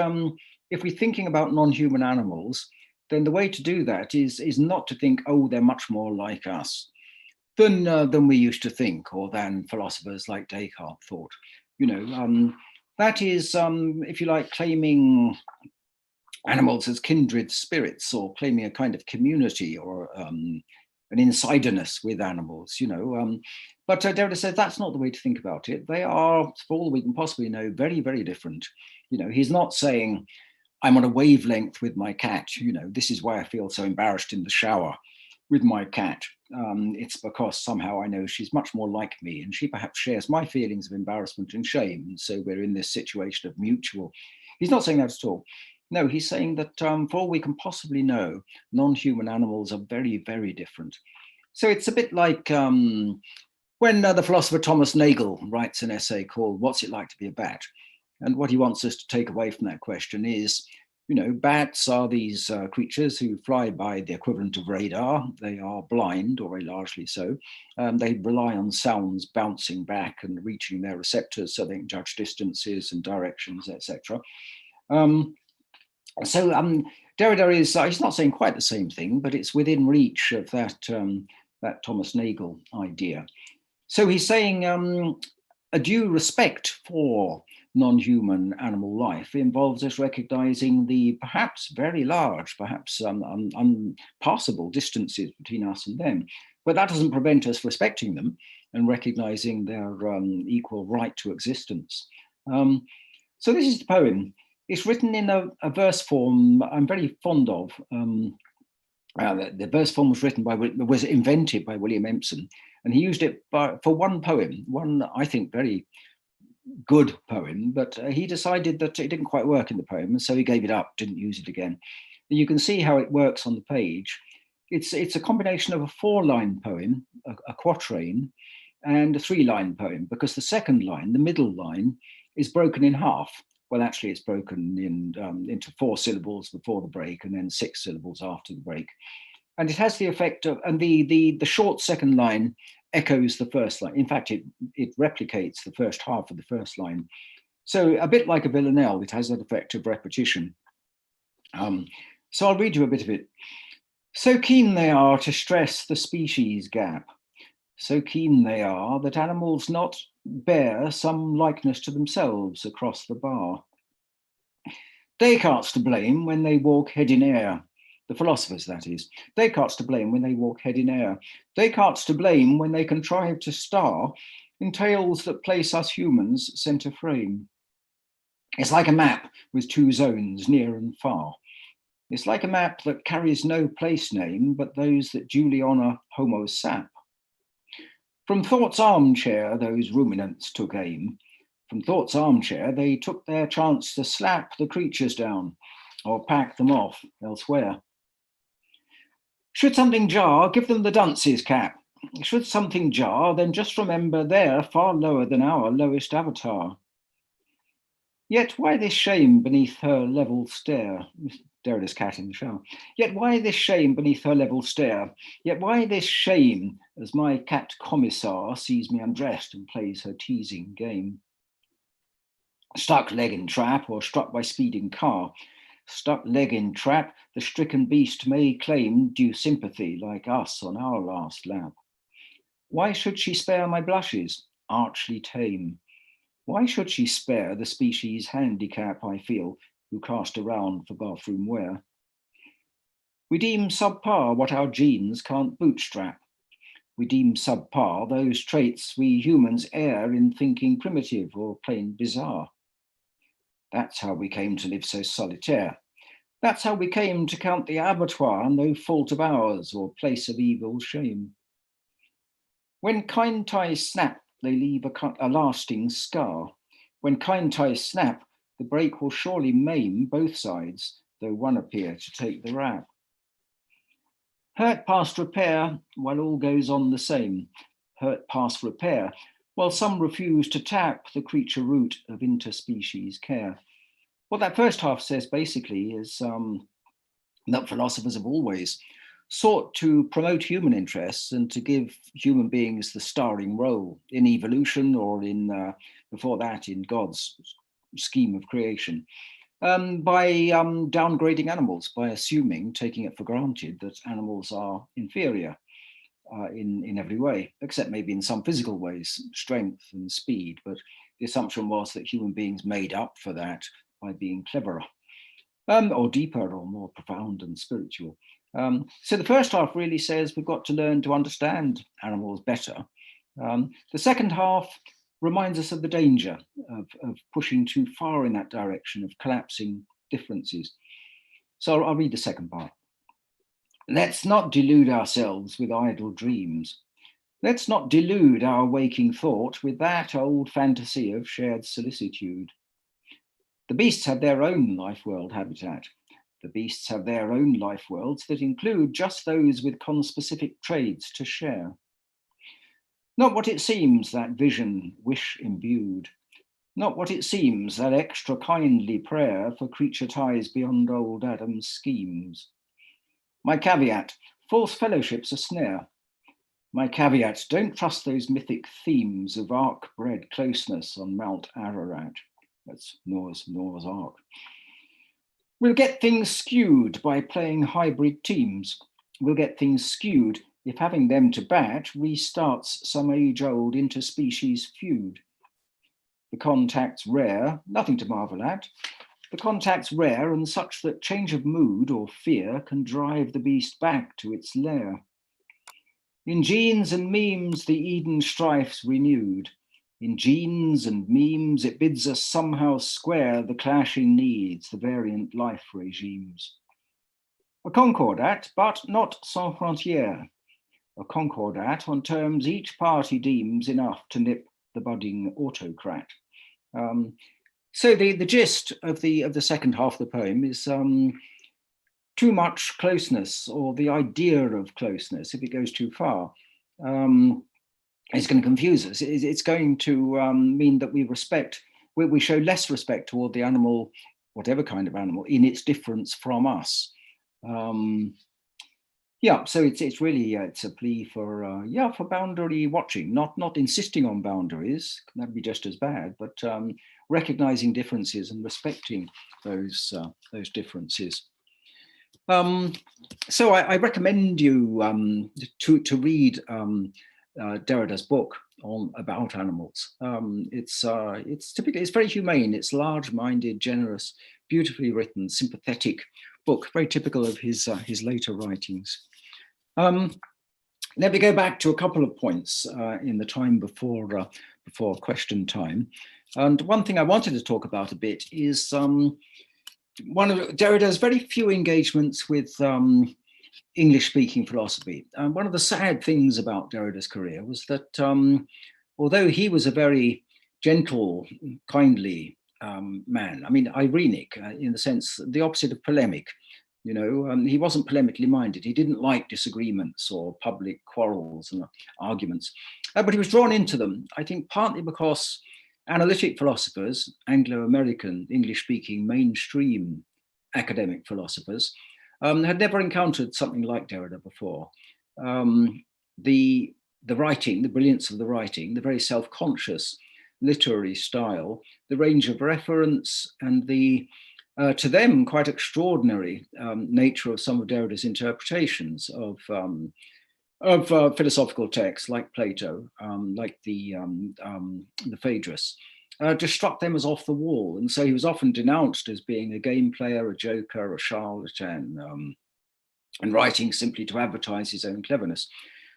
if we're thinking about non-human animals, then the way to do that is not to think, oh, they're much more like us than we used to think, or than philosophers like Descartes thought. That is, if you like, claiming animals as kindred spirits, or claiming a kind of community or an insiderness with animals, But Derrida says that's not the way to think about it. They are, for all we can possibly know, very, very different. He's not saying, I'm on a wavelength with my cat. This is why I feel so embarrassed in the shower with my cat. It's because somehow I know she's much more like me, and she perhaps shares my feelings of embarrassment and shame. And so we're in this situation of mutual. He's not saying that at all. No, he's saying that for all we can possibly know, non-human animals are very, very different. So it's a bit like when the philosopher Thomas Nagel writes an essay called What's It Like to Be a Bat? And what he wants us to take away from that question is, you know, bats are these creatures who fly by the equivalent of radar. They are blind, or very largely so. They rely on sounds bouncing back and reaching their receptors so they can judge distances and directions, etc. Derrida is, he's not saying quite the same thing, but it's within reach of that, that Thomas Nagel idea. So he's saying a due respect for non-human animal life involves us recognizing the perhaps very large, perhaps unpassable distances between us and them. But that doesn't prevent us respecting them and recognizing their equal right to existence. So this is the poem. It's written in a verse form I'm very fond of. The verse form was invented by William Empson, and he used it for one poem, one, I think, very good poem, but he decided that it didn't quite work in the poem, and so he gave it up, didn't use it again. And you can see how it works on the page. It's a combination of a 4-line poem, a quatrain, and a 3-line poem, because the second line, the middle line, is broken in half. Well, actually, it's broken into 4 syllables before the break and then 6 syllables after the break. And it has the effect of, and the short second line echoes the first line. In fact, it replicates the first half of the first line. So a bit like a villanelle, it has that effect of repetition. So I'll read you a bit of it. So keen they are to stress the species gap. So keen they are that animals not bear some likeness to themselves across the bar. Descartes to blame when they walk head in air. The philosophers, that is. Descartes to blame when they walk head in air. Descartes to blame when they contrive to star in tales that place us humans centre frame. It's like a map with 2 zones, near and far. It's like a map that carries no place name, but those that duly honour Homo sap. From thought's armchair, those ruminants took aim. From thought's armchair, they took their chance to slap the creatures down or pack them off elsewhere. Should something jar, give them the dunce's cap. Should something jar, then just remember they're far lower than our lowest avatar. Yet why this shame beneath her level stare? Derrida's cat in the shower. Yet why this shame beneath her level stare? Yet why this shame as my cat commissar sees me undressed and plays her teasing game? Stuck leg in trap or struck by speeding car. Stuck leg in trap, the stricken beast may claim due sympathy like us on our last lap. Why should she spare my blushes, archly tame? Why should she spare the species handicap I feel, who cast around for bathroom wear? We deem subpar what our genes can't bootstrap. We deem subpar those traits we humans err in thinking primitive or plain bizarre. That's how we came to live so solitaire. That's how we came to count the abattoir no fault of ours or place of evil shame. When kind ties snap, they leave a lasting scar. When kind ties snap, the break will surely maim both sides, though one appear to take the rap. Hurt past repair, while all goes on the same. Hurt past repair, while some refuse to tap the creature root of interspecies care. What that first half says basically is that philosophers have always sought to promote human interests and to give human beings the starring role in evolution or in, before that, in God's scheme of creation, by downgrading animals, by assuming, taking it for granted, that animals are inferior in every way, except maybe in some physical ways, strength and speed. But the assumption was that human beings made up for that by being cleverer, or deeper, or more profound and spiritual. So the first half really says we've got to learn to understand animals better. The second half reminds us of the danger of pushing too far in that direction, of collapsing differences. So I'll read the second part. Let's not delude ourselves with idle dreams. Let's not delude our waking thought with that old fantasy of shared solicitude. The beasts have their own life world habitat. The beasts have their own life worlds that include just those with conspecific traits to share. Not what it seems, that vision, wish imbued. Not what it seems, that extra kindly prayer for creature ties beyond old Adam's schemes. My caveat, false fellowship's a snare. My caveat, don't trust those mythic themes of ark-bred closeness on Mount Ararat. That's Noah's Ark. We'll get things skewed by playing hybrid teams. We'll get things skewed if having them to bat restarts some age-old interspecies feud. The contact's rare, nothing to marvel at. The contact's rare and such that change of mood or fear can drive the beast back to its lair. In genes and memes, the Eden strife's renewed. In genes and memes, it bids us somehow square the clashing needs, the variant life regimes. A concordat, but not sans frontières. A concordat on terms each party deems enough to nip the budding autocrat. So the gist of the second half of the poem is too much closeness, or the idea of closeness, if it goes too far, is going to confuse us. It's going to mean that we show less respect toward the animal, whatever kind of animal, in its difference from us. Yeah, so it's really it's a plea for for boundary watching, not insisting on boundaries. That'd be just as bad, but recognizing differences and respecting those differences. So I recommend you to read Derrida's book about animals. It's typically, it's very humane. It's large-minded, generous, beautifully written, sympathetic book, very typical of his later writings. Let me go back to a couple of points in the time before question time. And one thing I wanted to talk about a bit is one of Derrida's very few engagements with English-speaking philosophy. And one of the sad things about Derrida's career was that although he was a very gentle, kindly man, I mean, irenic in the sense, the opposite of polemic, you know, he wasn't polemically minded. He didn't like disagreements or public quarrels and arguments, but he was drawn into them, I think, partly because analytic philosophers, Anglo-American, English-speaking, mainstream academic philosophers, had never encountered something like Derrida before. The writing, the brilliance of the writing, the very self-conscious literary style, the range of reference, and the, to them, quite extraordinary nature of some of Derrida's interpretations of philosophical texts like Plato, like the Phaedrus, just struck them as off the wall. And so he was often denounced as being a game player, a joker, a charlatan, and writing simply to advertise his own cleverness,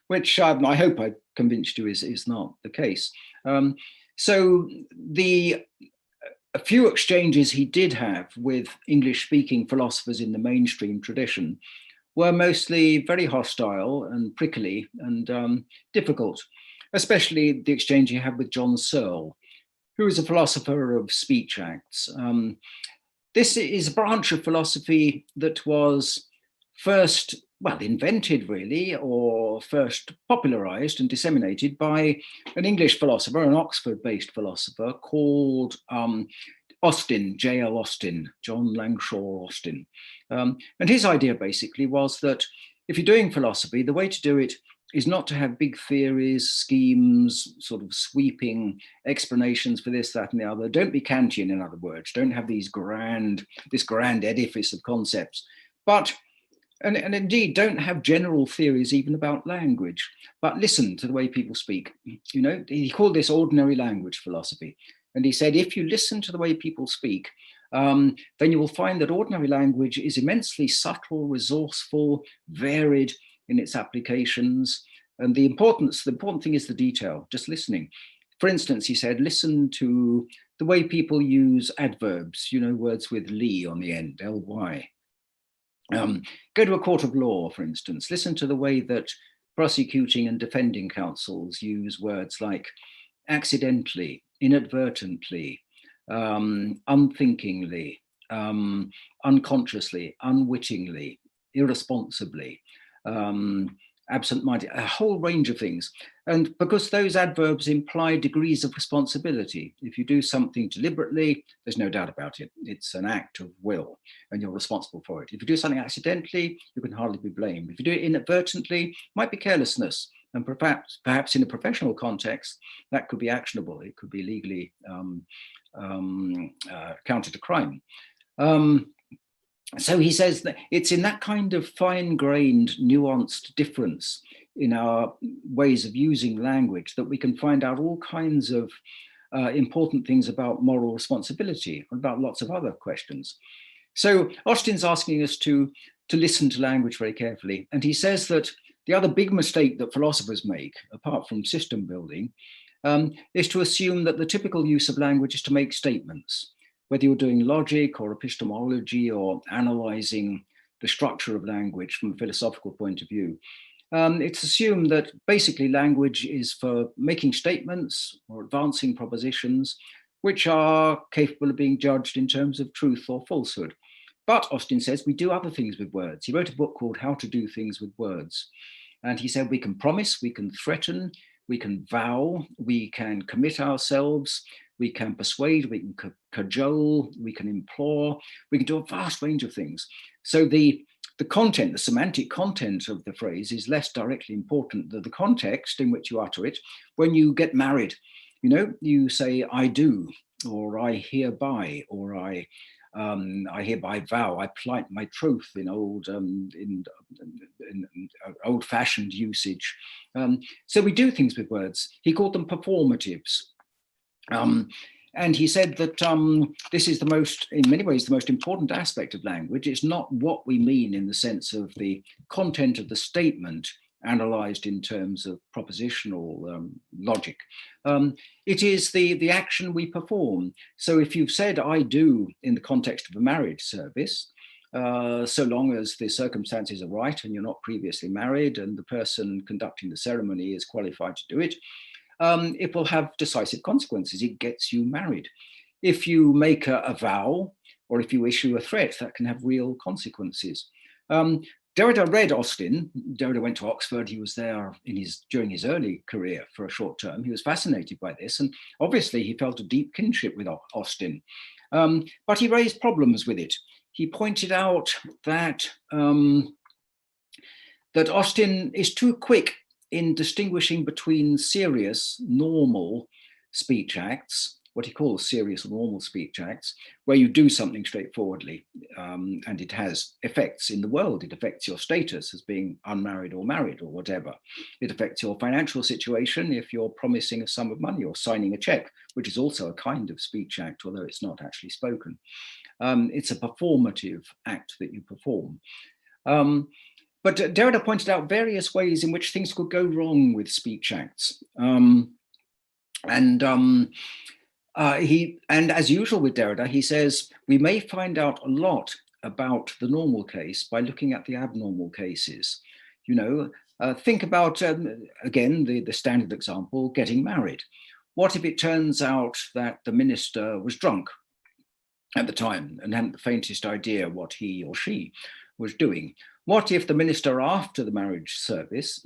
which I hope I convinced you is not the case. So a few exchanges he did have with English-speaking philosophers in the mainstream tradition were mostly very hostile and prickly and difficult, especially the exchange he had with John Searle, who is a philosopher of speech acts. This is a branch of philosophy that was first, well, invented really, or first popularized and disseminated by an English philosopher, an Oxford-based philosopher called Austin, J.L. Austin, John Langshaw Austin. And his idea basically was that if you're doing philosophy, the way to do it is not to have big theories, schemes, sort of sweeping explanations for this, that, and the other. Don't be Kantian, in other words. Don't have this grand edifice of concepts. But, and indeed, don't have general theories even about language, but listen to the way people speak. You know, he called this ordinary language philosophy. And he said, if you listen to the way people speak, then you will find that ordinary language is immensely subtle, resourceful, varied in its applications. And the important thing is the detail, just listening. For instance, he said, listen to the way people use adverbs, you know, words with ly on the end, ly. Go to a court of law, for instance, listen to the way that prosecuting and defending counsels use words like accidentally, inadvertently, unthinkingly, unconsciously, unwittingly, irresponsibly, absent-minded, a whole range of things. And because those adverbs imply degrees of responsibility. If you do something deliberately, there's no doubt about it. It's an act of will and you're responsible for it. If you do something accidentally, you can hardly be blamed. If you do it inadvertently, it might be carelessness. And perhaps in a professional context, that could be actionable. It could be legally counted a crime. So he says that it's in that kind of fine-grained, nuanced difference in our ways of using language that we can find out all kinds of important things about moral responsibility and about lots of other questions. So Austin's asking us to listen to language very carefully. And he says that the other big mistake that philosophers make, apart from system building, is to assume that the typical use of language is to make statements. Whether you're doing logic or epistemology or analyzing the structure of language from a philosophical point of view, it's assumed that basically language is for making statements or advancing propositions which are capable of being judged in terms of truth or falsehood. But Austin says we do other things with words. He wrote a book called How to Do Things with Words. And he said we can promise, we can threaten, we can vow, we can commit ourselves, we can persuade, we can cajole, we can implore, we can do a vast range of things. So the content, the semantic content of the phrase is less directly important than the context in which you utter it. When you get married, you know, you say, I do, or I hereby, or I hereby vow, I plight my troth in old-fashioned usage. So we do things with words. He called them performatives. And he said that this is in many ways, the most important aspect of language. It's not what we mean in the sense of the content of the statement analyzed in terms of propositional logic. It is the action we perform. So if you've said I do in the context of a marriage service, so long as the circumstances are right and you're not previously married and the person conducting the ceremony is qualified to do it, it will have decisive consequences. It gets you married. If you make a vow or if you issue a threat, that can have real consequences. Derrida read Austin. Derrida went to Oxford. He was there during his early career for a short term. He was fascinated by this. And obviously he felt a deep kinship with Austin. But he raised problems with it. He pointed out that, that Austin is too quick in distinguishing between serious, normal speech acts, what he calls serious normal speech acts, where you do something straightforwardly and it has effects in the world. It affects your status as being unmarried or married or whatever. It affects your financial situation if you're promising a sum of money or signing a check, which is also a kind of speech act, although it's not actually spoken. It's a performative act that you perform. But Derrida pointed out various ways in which things could go wrong with speech acts. And as usual with Derrida, he says, we may find out a lot about the normal case by looking at the abnormal cases. You know, think about, again, the standard example, getting married. What if it turns out that the minister was drunk at the time and hadn't the faintest idea what he or she was doing? What if the minister after the marriage service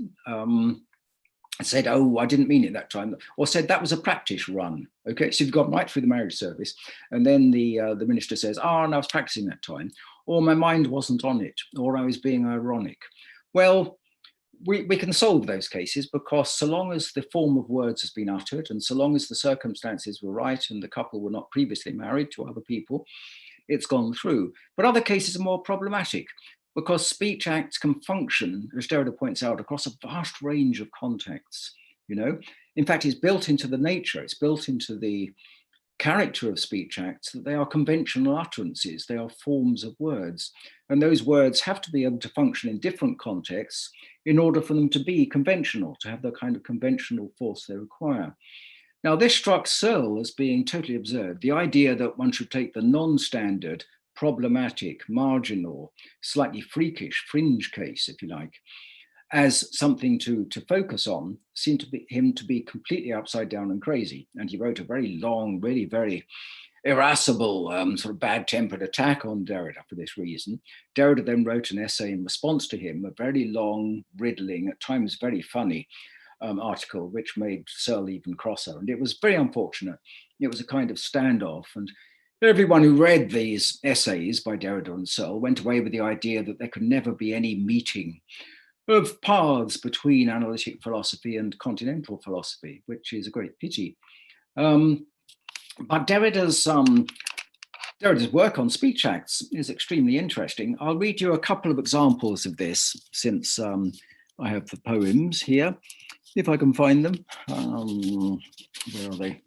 said, oh, I didn't mean it that time, or said that was a practice run? Okay, so you've gone right through the marriage service, and then the minister says, oh, and I was practicing that time, or my mind wasn't on it, or I was being ironic. Well, we can solve those cases because so long as the form of words has been uttered and so long as the circumstances were right and the couple were not previously married to other people, it's gone through. But other cases are more problematic because speech acts can function, as Derrida points out, across a vast range of contexts. You know, in fact, it's built into the nature, it's built into the character of speech acts that they are conventional utterances, they are forms of words. And those words have to be able to function in different contexts in order for them to be conventional, to have the kind of conventional force they require. Now, this struck Searle as being totally absurd. The idea that one should take the non-standard, problematic, marginal, slightly freakish, fringe case, if you like, as something to focus on seemed to be him to be completely upside down and crazy. And he wrote a very long, really very irascible, sort of bad-tempered attack on Derrida for this reason. Derrida then wrote an essay in response to him, a very long, riddling, at times very funny article, which made Searle even crosser. And it was very unfortunate. It was a kind of standoff. And everyone who read these essays by Derrida and Searle went away with the idea that there could never be any meeting of paths between analytic philosophy and continental philosophy, which is a great pity. But Derrida's work on speech acts is extremely interesting. I'll read you a couple of examples of this, since I have the poems here, if I can find them. Where are they?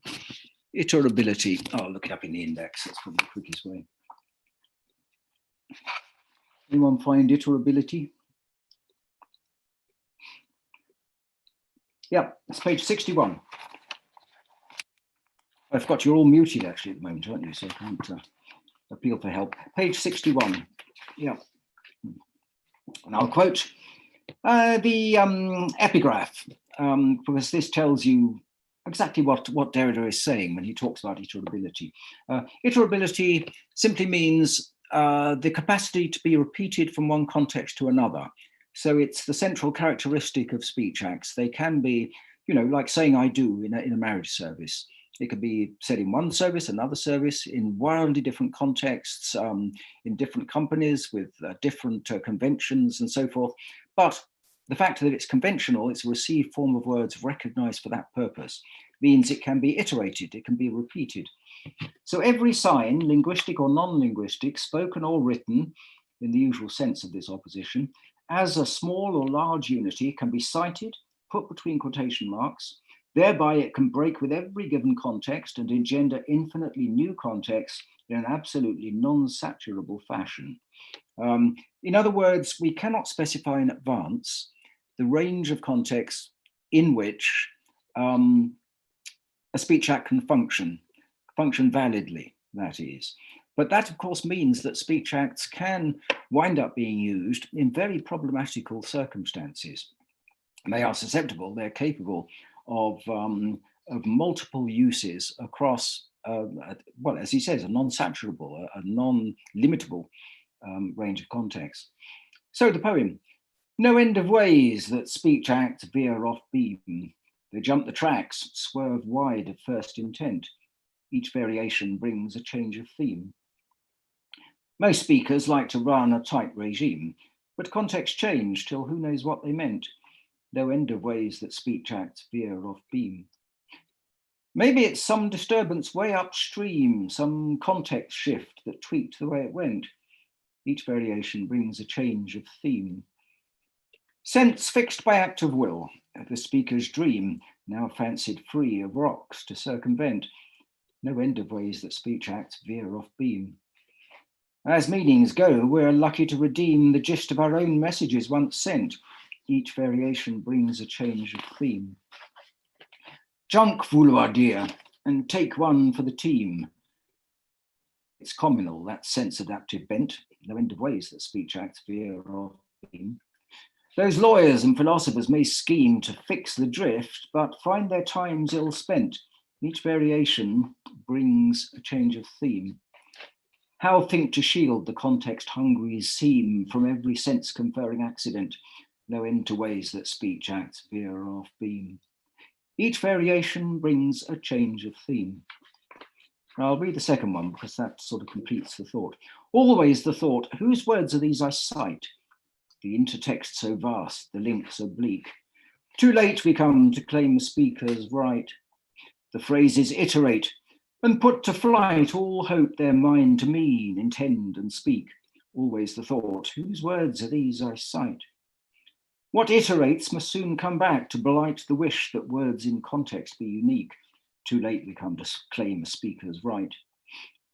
Iterability. I'll look it up in the index. That's probably the quickest way. Anyone find iterability? Yeah, it's page 61. I forgot you're all muted actually at the moment, aren't you? So I can't appeal for help. Page 61. Yeah. And I'll quote the epigraph, because this tells you exactly what Derrida is saying when he talks about iterability. Iterability simply means the capacity to be repeated from one context to another. So it's the central characteristic of speech acts. They can be, like saying I do in a marriage service. It could be said in one service, another service, in wildly different contexts, in different companies with different conventions and so forth. But the fact that it's conventional, it's a received form of words recognized for that purpose, means it can be iterated, it can be repeated. So every sign, linguistic or non-linguistic, spoken or written, in the usual sense of this opposition, as a small or large unity, can be cited, put between quotation marks. Thereby, it can break with every given context and engender infinitely new contexts in an absolutely non-saturable fashion. In other words, we cannot specify in advance the range of contexts in which a speech act can function validly, that is. But that, of course, means that speech acts can wind up being used in very problematical circumstances. They are susceptible, they're capable of multiple uses across, well, as he says, a non-saturable, a non-limitable range of contexts. So the poem, no end of ways that speech acts veer off beam. They jump the tracks, swerve wide of first intent. Each variation brings a change of theme. Most speakers like to run a tight regime, but context change till who knows what they meant. No end of ways that speech acts veer off beam. Maybe it's some disturbance way upstream, some context shift that tweaked the way it went. Each variation brings a change of theme. Sense fixed by act of will, the speaker's dream, now fancied free of rocks to circumvent. No end of ways that speech acts veer off beam. As meanings go, we're lucky to redeem the gist of our own messages once sent. Each variation brings a change of theme. Junk vouloir dire, and take one for the team. It's communal, that sense-adaptive bent. No end of ways that speech acts veer off beam. Those lawyers and philosophers may scheme to fix the drift, but find their times ill spent. Each variation brings a change of theme. How think to shield the context-hungry seam from every sense-conferring accident? No end to ways that speech acts veer off beam. Each variation brings a change of theme. I'll read the second one because that sort of completes the thought. Always the thought, whose words are these I cite? The intertext so vast, the link so bleak. Too late we come to claim the speaker's right. The phrases iterate and put to flight all hope their mind to mean, intend and speak. Always the thought, whose words are these I cite? What iterates must soon come back to blight the wish that words in context be unique. Too late we come to claim a speaker's right.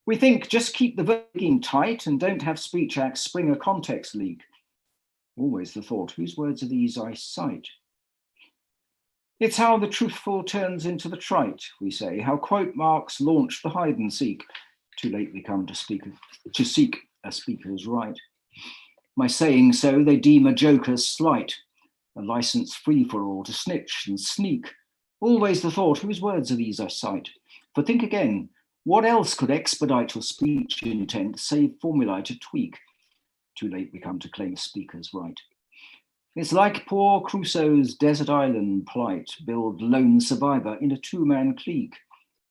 We think just keep the verbing tight and don't have speech acts spring a context leak. Always the thought, whose words are these I cite? It's how the truthful turns into the trite, we say, how quote marks launch the hide and seek. Too late we come to seek a speaker's right. My saying so, they deem a joker's slight, a license free for all to snitch and sneak. Always the thought, whose words are these I cite? For think again, What else could expedite your speech intent, save formulae to tweak? Too late we come to claim a speaker's right. It's like poor Crusoe's desert island plight, billed lone survivor in a two-man clique.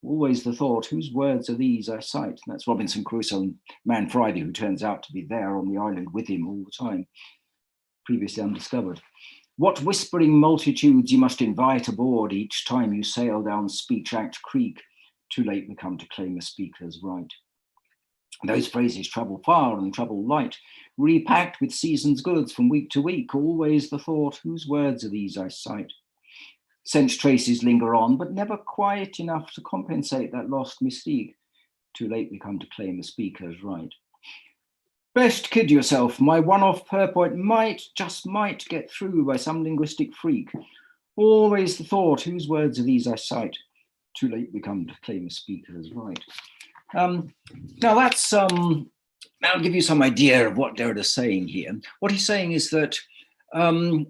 Always the thought, whose words are these I cite? That's Robinson Crusoe and Man Friday, who turns out to be there on the island with him all the time, previously undiscovered. What whispering multitudes you must invite aboard each time you sail down Speech Act Creek. Too late we come to claim a speaker's right. Those phrases travel far and travel light, repacked with season's goods from week to week. Always the thought, whose words are these I cite? Sense traces linger on, but never quite enough to compensate that lost mystique. Too late we come to claim the speaker's right. Best kid yourself, my one-off purport might, just might, get through by some linguistic freak. Always the thought, whose words are these I cite? Too late we come to claim a speaker's right. Now that's, that'll give you some idea of what Derrida's saying here. What he's saying is that the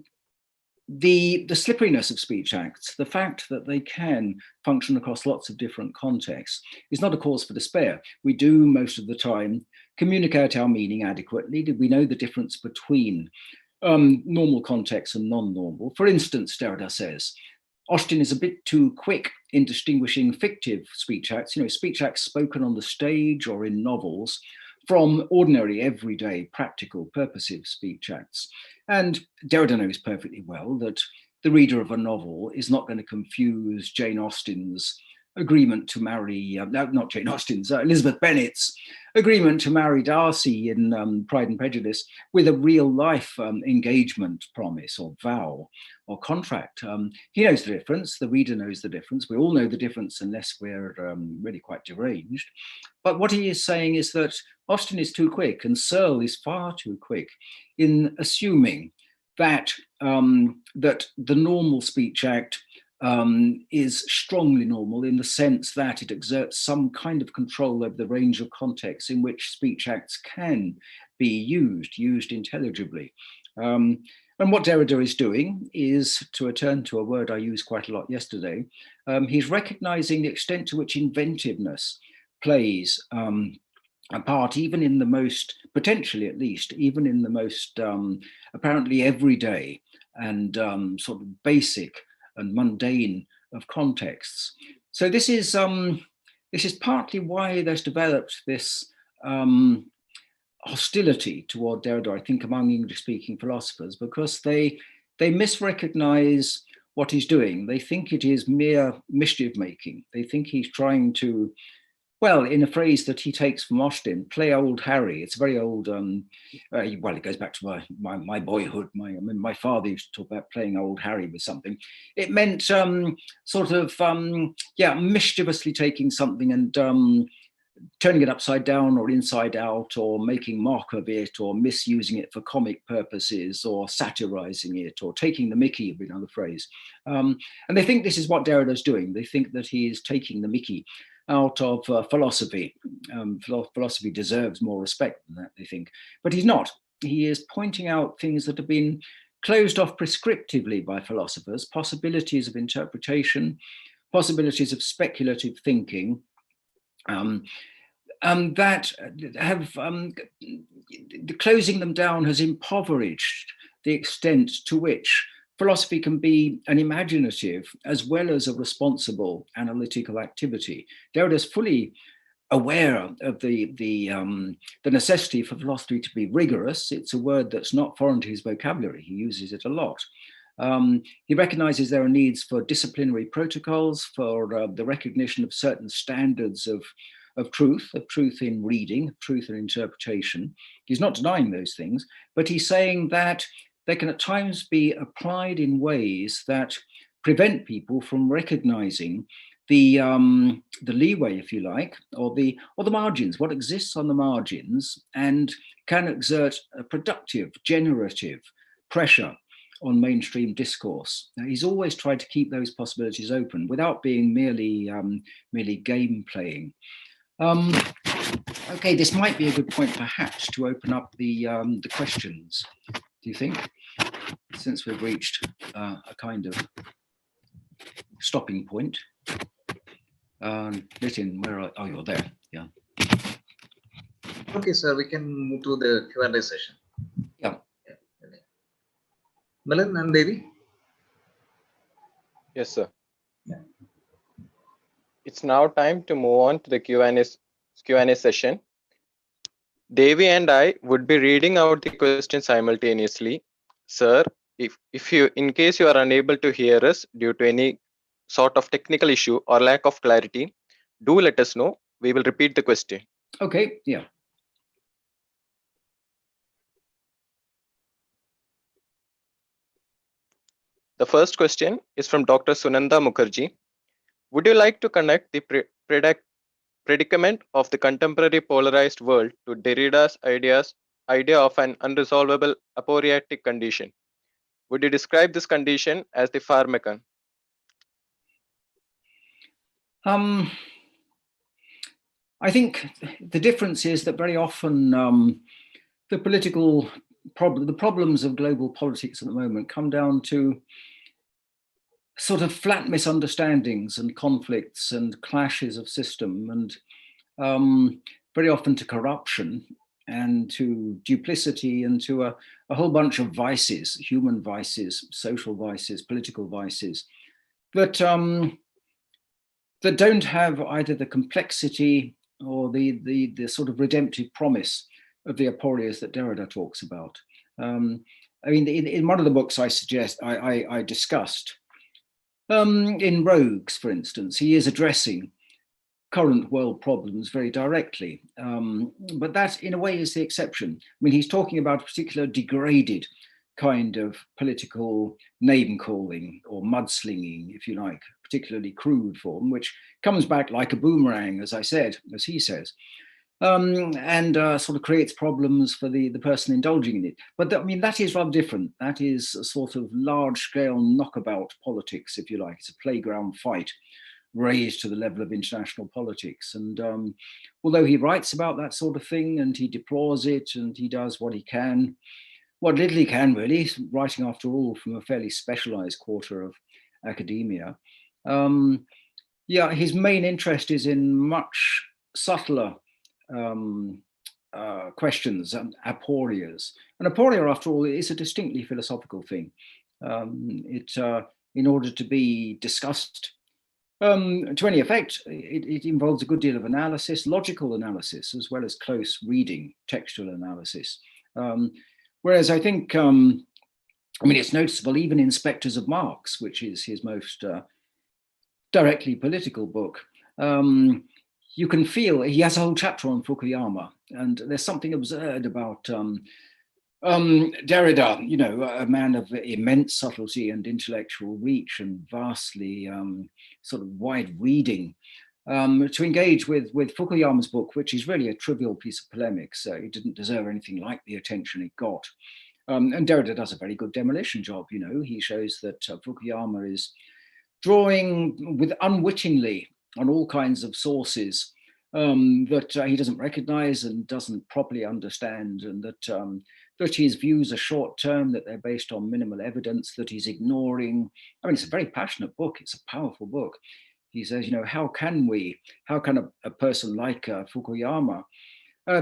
slipperiness of speech acts, the fact that they can function across lots of different contexts, is not a cause for despair. We do most of the time communicate our meaning adequately. We know the difference between normal contexts and non-normal. For instance, Derrida says, Austin is a bit too quick in distinguishing fictive speech acts, speech acts spoken on the stage or in novels, from ordinary, everyday, practical, purposive speech acts. And Derrida knows perfectly well that the reader of a novel is not going to confuse Jane Austen's agreement to marry, not Jane Austen's, Elizabeth Bennet's agreement to marry Darcy in Pride and Prejudice with a real life engagement promise or vow or contract. He knows the difference, the reader knows the difference, we all know the difference unless we're really quite deranged. But what he is saying is that Austen is too quick and Searle is far too quick in assuming that, that the normal speech act is strongly normal in the sense that it exerts some kind of control over the range of contexts in which speech acts can be used intelligibly. And what Derrida is doing is, to return to a word I used quite a lot yesterday, he's recognizing the extent to which inventiveness plays a part, even in the most, potentially at least, even in the most apparently everyday and sort of basic and mundane of contexts. So this is partly why there's developed this hostility toward Derrida, I think, among English-speaking philosophers, because they misrecognize what he's doing. They think it is mere mischief-making. They think he's trying to, well, in a phrase that he takes from Austin, play old Harry. It's very old, well, it goes back to my boyhood. My father used to talk about playing old Harry with something. It meant sort of, mischievously taking something and turning it upside down or inside out, or making mock of it, or misusing it for comic purposes, or satirizing it, or taking the mickey, would be another phrase. And they think this is what Derrida's doing. They think that he is taking the mickey out of philosophy. Philosophy deserves more respect than that, they think. But he's not. He is pointing out things that have been closed off prescriptively by philosophers, possibilities of interpretation, possibilities of speculative thinking, that have, closing them down has impoverished the extent to which philosophy can be an imaginative as well as a responsible analytical activity. Derrida is fully aware of the necessity for philosophy to be rigorous. It's a word that's not foreign to his vocabulary. He uses it a lot. He recognizes there are needs for disciplinary protocols, for the recognition of certain standards of truth in reading, truth in interpretation. He's not denying those things, but he's saying that they can at times be applied in ways that prevent people from recognizing the leeway, if you like, or the margins, what exists on the margins, and can exert a productive, generative pressure on mainstream discourse. Now, he's always tried to keep those possibilities open without being merely game playing. Okay, this might be a good point perhaps to open up the questions. Do you think? Since we've reached a kind of stopping point. Nitin, where are, oh, you're there, yeah. Okay, sir, we can move to the Q&A session. Yeah. Milan and Devi? Yes, sir. Yeah. It's now time to move on to the Q&A session. Devi and I would be reading out the questions simultaneously. Sir, if you, in case you are unable to hear us due to any sort of technical issue or lack of clarity, do let us know. We will repeat the question. Okay, yeah. The first question is from Dr. Sunanda Mukherjee. Would you like to connect the predicament of the contemporary polarized world to Derrida's idea of an unresolvable aporeatic condition? Would you describe this condition as the pharmacon? I think the difference is that very often the problems of global politics at the moment come down to sort of flat misunderstandings and conflicts and clashes of system, and very often to corruption and to duplicity and to a whole bunch of vices, human vices, social vices, political vices, that that don't have either the complexity or the sort of redemptive promise of the aporias that Derrida talks about. I mean, in one of the books I discussed, in Rogues, for instance, he is addressing current world problems very directly. But that, in a way, is the exception. I mean, he's talking about a particular degraded kind of political name calling or mudslinging, if you like, particularly crude form, which comes back like a boomerang, as I said, as he says, and sort of creates problems for the person indulging in it. But I mean, that is rather different. That is a sort of large-scale knockabout politics, if you like. It's a playground fight raised to the level of international politics. And although he writes about that sort of thing and he deplores it and he does what he can, what little he can really, writing after all from a fairly specialized quarter of academia, yeah, his main interest is in much subtler questions and aporias. And aporia, after all, is a distinctly philosophical thing. In order to be discussed to any effect, it involves a good deal of analysis, logical analysis, as well as close reading, textual analysis. Whereas I think, I mean, it's noticeable even in Spectres of Marx, which is his most directly political book. You can feel, he has a whole chapter on Fukuyama, and there's something absurd about Derrida, you know, a man of immense subtlety and intellectual reach and vastly sort of wide reading, to engage with Fukuyama's book, which is really a trivial piece of polemics. It didn't deserve anything like the attention it got. And Derrida does a very good demolition job, you know. He shows that Fukuyama is drawing with unwittingly on all kinds of sources that he doesn't recognize and doesn't properly understand, and that his views are short term, that they're based on minimal evidence, that he's ignoring. I mean, it's a very passionate book. It's a powerful book. He says, you know, how can a person like Fukuyama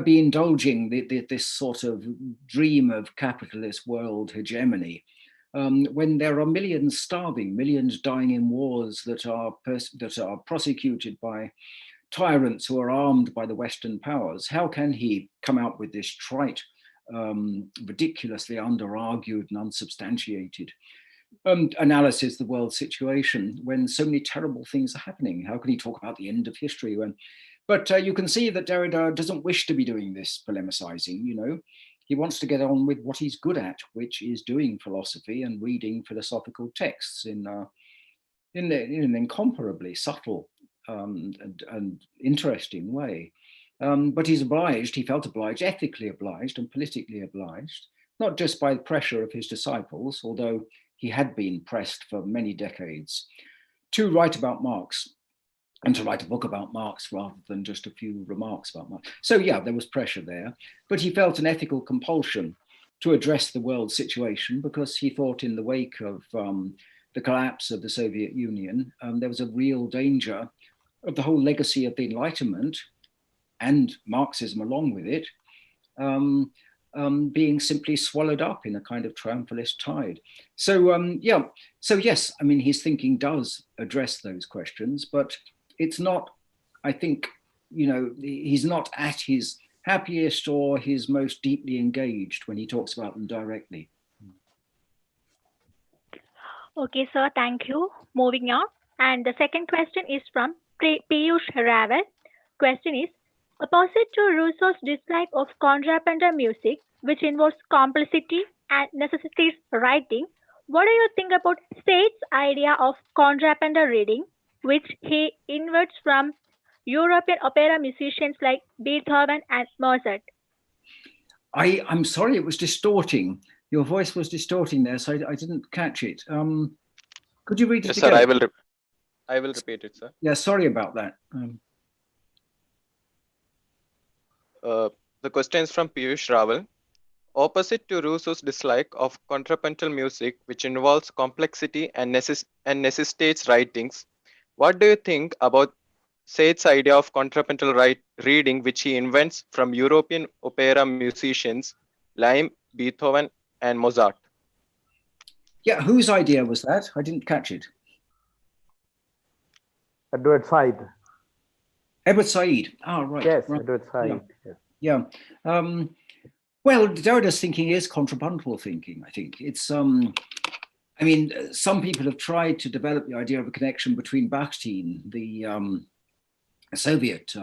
be indulging this sort of dream of capitalist world hegemony when there are millions starving, millions dying in wars that are prosecuted by tyrants who are armed by the Western powers? How can he come out with this trite, ridiculously under-argued and unsubstantiated analysis of the world situation when so many terrible things are happening? How can he talk about the end of history when? But you can see that Derrida doesn't wish to be doing this polemicizing, you know. He wants to get on with what he's good at, which is doing philosophy and reading philosophical texts in an incomparably subtle and interesting way. But he's obliged, he felt obliged, ethically obliged and politically obliged, not just by the pressure of his disciples, although he had been pressed for many decades, to write about Marx and to write a book about Marx rather than just a few remarks about Marx. So yeah, there was pressure there, but he felt an ethical compulsion to address the world situation because he thought in the wake of the collapse of the Soviet Union, there was a real danger of the whole legacy of the Enlightenment and Marxism along with it, being simply swallowed up in a kind of triumphalist tide. So yeah, so yes, I mean, his thinking does address those questions, but it's not, I think, you know, he's not at his happiest or his most deeply engaged when he talks about them directly. Okay, sir, thank you. Moving on. And the second question is from Piyush Raval. Question is, opposite to Rousseau's dislike of contrapuntal music, which involves complexity and necessitates writing, what do you think about Said's idea of contrapuntal reading, which he inverts from European opera musicians like Beethoven and Mozart? I'm sorry, it was distorting. Your voice was distorting there, so I didn't catch it. Could you read it Yes, again? sir, I will repeat it, sir. Yeah, sorry about that. The question is from Piyush Raval. Opposite to Rousseau's dislike of contrapuntal music, which involves complexity and necessitates writings, what do you think about Said's idea of contrapuntal reading, which he invents from European opera musicians like Beethoven and Mozart? Yeah, whose idea was that? I didn't catch it. Edward Said. Edward Said. Ah, right. Yes, right. Edward Said. Yeah. Well, Derrida's thinking is contrapuntal thinking, I think. It's, I mean, some people have tried to develop the idea of a connection between Bakhtin, the Soviet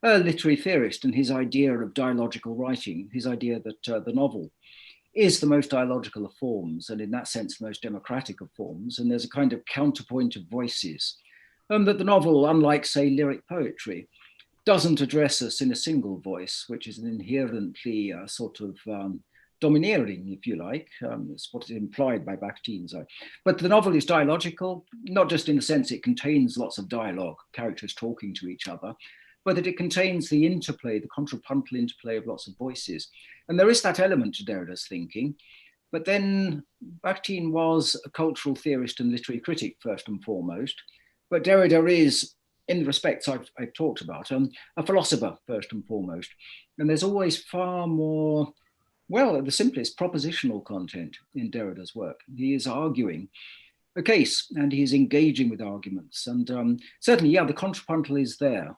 literary theorist, and his idea of dialogical writing, his idea that the novel is the most dialogical of forms, and in that sense, the most democratic of forms. And there's a kind of counterpoint of voices. That the novel, unlike, say, lyric poetry, doesn't address us in a single voice, which is an inherently sort of domineering, if you like. It's what is implied by Bakhtin's. But the novel is dialogical, not just in the sense it contains lots of dialogue, characters talking to each other, but that it contains the interplay, the contrapuntal interplay of lots of voices. And there is that element to Derrida's thinking. But then Bakhtin was a cultural theorist and literary critic, first and foremost. But Derrida is, in the respects I've talked about, a philosopher, first and foremost. And there's always far more, well, at the simplest, propositional content in Derrida's work. He is arguing a case and he's engaging with arguments. And certainly, yeah, the contrapuntal is there.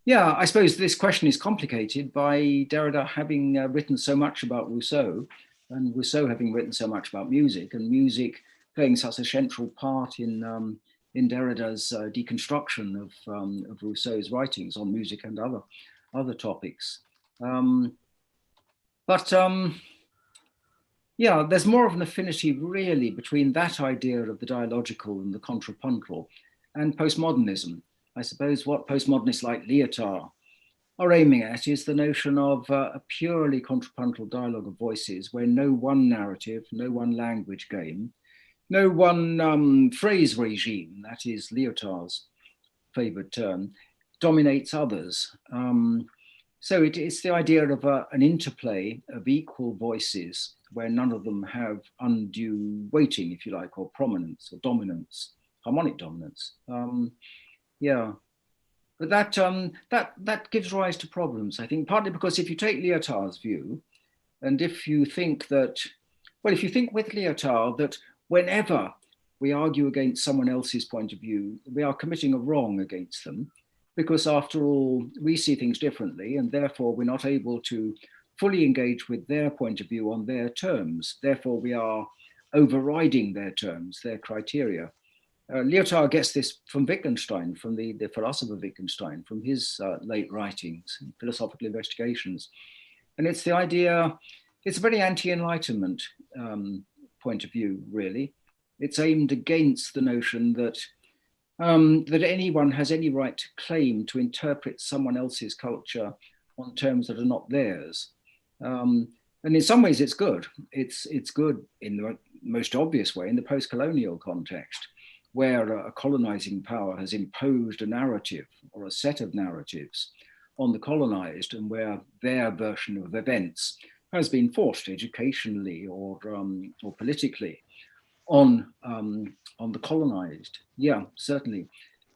Yeah, I suppose this question is complicated by Derrida having written so much about Rousseau, and Rousseau having written so much about music, and music playing such a central part in Derrida's deconstruction of Rousseau's writings on music and other topics. Yeah, there's more of an affinity really between that idea of the dialogical and the contrapuntal and postmodernism. I suppose what postmodernists like Lyotard are aiming at is the notion of a purely contrapuntal dialogue of voices where no one narrative, no one language game, no one phrase regime, that is Lyotard's favorite term, dominates others. So it's the idea of an interplay of equal voices where none of them have undue weighting, if you like, or prominence or dominance, harmonic dominance. Yeah, but that gives rise to problems, I think, partly because if you take Lyotard's view, and if you think that, well, if you think with Lyotard that whenever we argue against someone else's point of view, we are committing a wrong against them, because after all, we see things differently, and therefore we're not able to fully engage with their point of view on their terms. Therefore, we are overriding their terms, their criteria. Lyotard gets this from Wittgenstein, from the philosopher Wittgenstein, from his late writings, philosophical investigations. And it's the idea, it's a very anti-Enlightenment point of view, really. It's aimed against the notion that that anyone has any right to claim to interpret someone else's culture on terms that are not theirs. And in some ways it's good. It's good in the most obvious way in the post-colonial context, where a colonizing power has imposed a narrative or a set of narratives on the colonized, and where their version of events has been forced educationally or politically on the colonized. Yeah, certainly.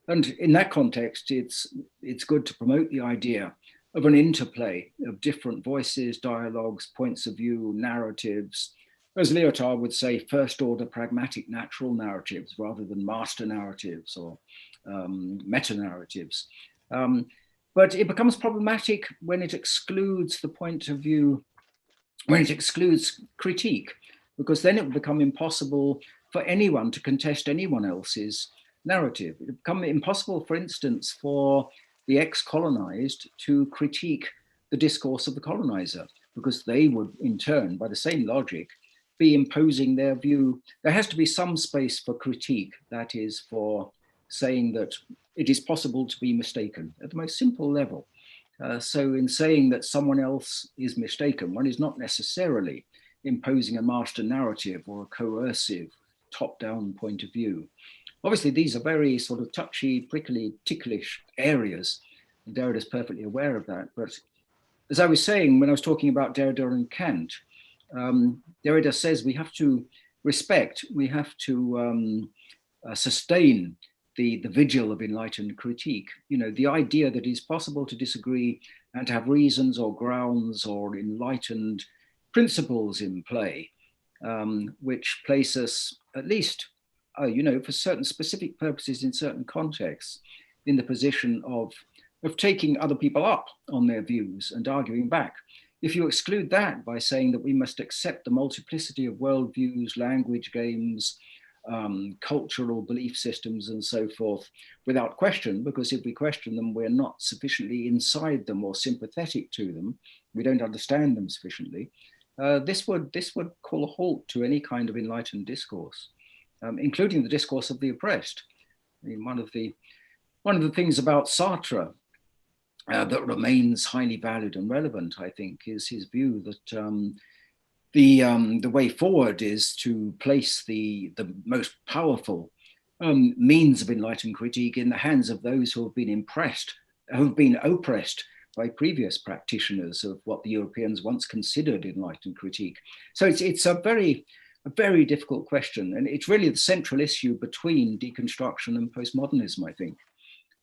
And in that context, it's good to promote the idea of an interplay of different voices, dialogues, points of view, narratives. As Lyotard would say, first order pragmatic natural narratives rather than master narratives or meta narratives. But it becomes problematic when it excludes the point of view, when it excludes critique, because then it would become impossible for anyone to contest anyone else's narrative. It would become impossible, for instance, for the ex-colonized to critique the discourse of the colonizer, because they would, in turn, by the same logic, be imposing their view. There has to be some space for critique, that is, for saying that it is possible to be mistaken at the most simple level. So in saying that someone else is mistaken, one is not necessarily imposing a master narrative or a coercive top-down point of view. Obviously, these are very sort of touchy, prickly, ticklish areas. And Derrida is perfectly aware of that. But as I was saying, when I was talking about Derrida and Kant, Derrida says we have to respect, we have to sustain the vigil of enlightened critique. You know, the idea that it's possible to disagree and to have reasons or grounds or enlightened principles in play, which place us at least, you know, for certain specific purposes in certain contexts, in the position of taking other people up on their views and arguing back. If you exclude that by saying that we must accept the multiplicity of worldviews, language games, cultural belief systems and so forth without question, because if we question them, we're not sufficiently inside them or sympathetic to them, we don't understand them sufficiently, this would call a halt to any kind of enlightened discourse, including the discourse of the oppressed. I mean, one of the things about Sartre that remains highly valid and relevant, I think, is his view that the way forward is to place the most powerful means of enlightened critique in the hands of those who have been oppressed by previous practitioners of what the Europeans once considered enlightened critique. So it's a very difficult question, and it's really the central issue between deconstruction and postmodernism, I think.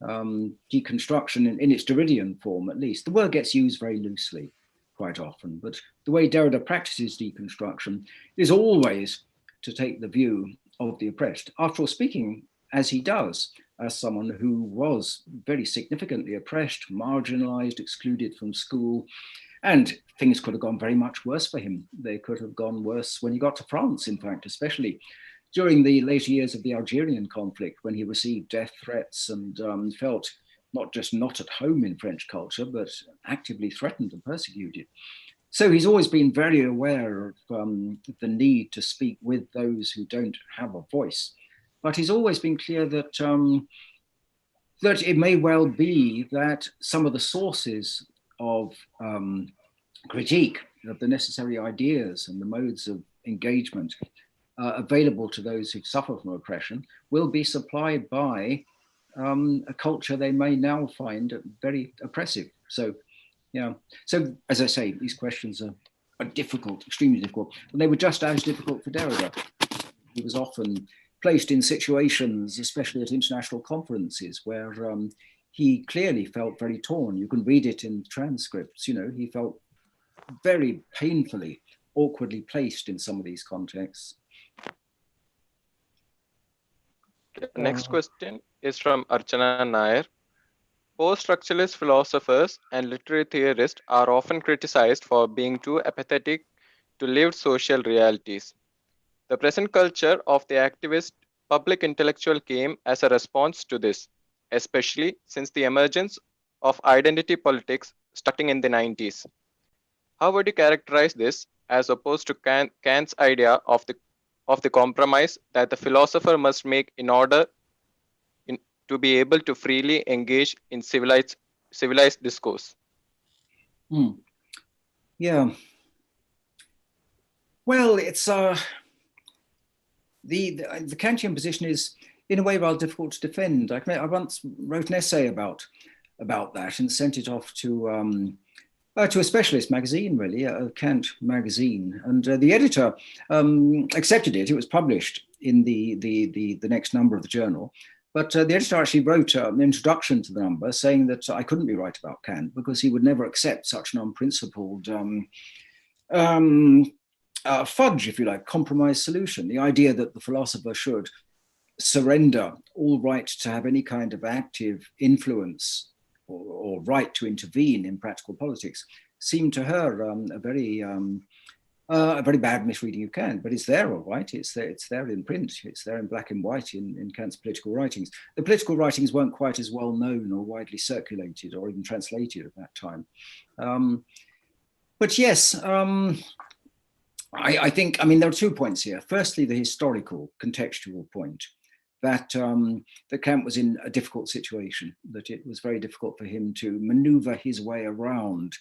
Deconstruction in its Derridian form, at least, the word gets used very loosely quite often, but the way Derrida practices deconstruction is always to take the view of the oppressed. After all, speaking as he does, as someone who was very significantly oppressed, marginalized, excluded from school, and things could have gone very much worse for him. They could have gone worse when he got to France, in fact, especially during the later years of the Algerian conflict, when he received death threats and felt not just not at home in French culture, but actively threatened and persecuted. So he's always been very aware of the need to speak with those who don't have a voice. But he's always been clear that, that it may well be that some of the sources of critique, of the necessary ideas and the modes of engagement available to those who suffer from oppression will be supplied by a culture they may now find very oppressive. So, yeah. So, as I say, these questions are difficult, extremely difficult, and they were just as difficult for Derrida. He was often placed in situations, especially at international conferences, where he clearly felt very torn. You can read it in transcripts. You know, he felt very painfully, awkwardly placed in some of these contexts. The next question is from Archana Nair. Post-structuralist philosophers and literary theorists are often criticized for being too apathetic to lived social realities. The present culture of the activist public intellectual came as a response to this, especially since the emergence of identity politics starting in the 90s. How would you characterize this as opposed to Kant's idea of the compromise that the philosopher must make in order to be able to freely engage in civilized discourse? Yeah. Well, it's the Kantian position is in a way rather difficult to defend. I once wrote an essay about that and sent it off to To a specialist magazine, really, a Kant magazine, and the editor accepted it. It was published in the next number of the journal, but the editor actually wrote an introduction to the number saying that I couldn't be right about Kant because he would never accept such an unprincipled fudge, if you like, compromise solution. The idea that the philosopher should surrender all right to have any kind of active influence or right to intervene in practical politics seemed to her a very bad misreading of Kant. But it's there, all right. It's there in print. It's there in black and white in Kant's political writings. The political writings weren't quite as well known or widely circulated or even translated at that time. But yes, I think, I mean, there are 2 points here. Firstly, the historical, contextual point that Kant was in a difficult situation, that it was very difficult for him to maneuver his way around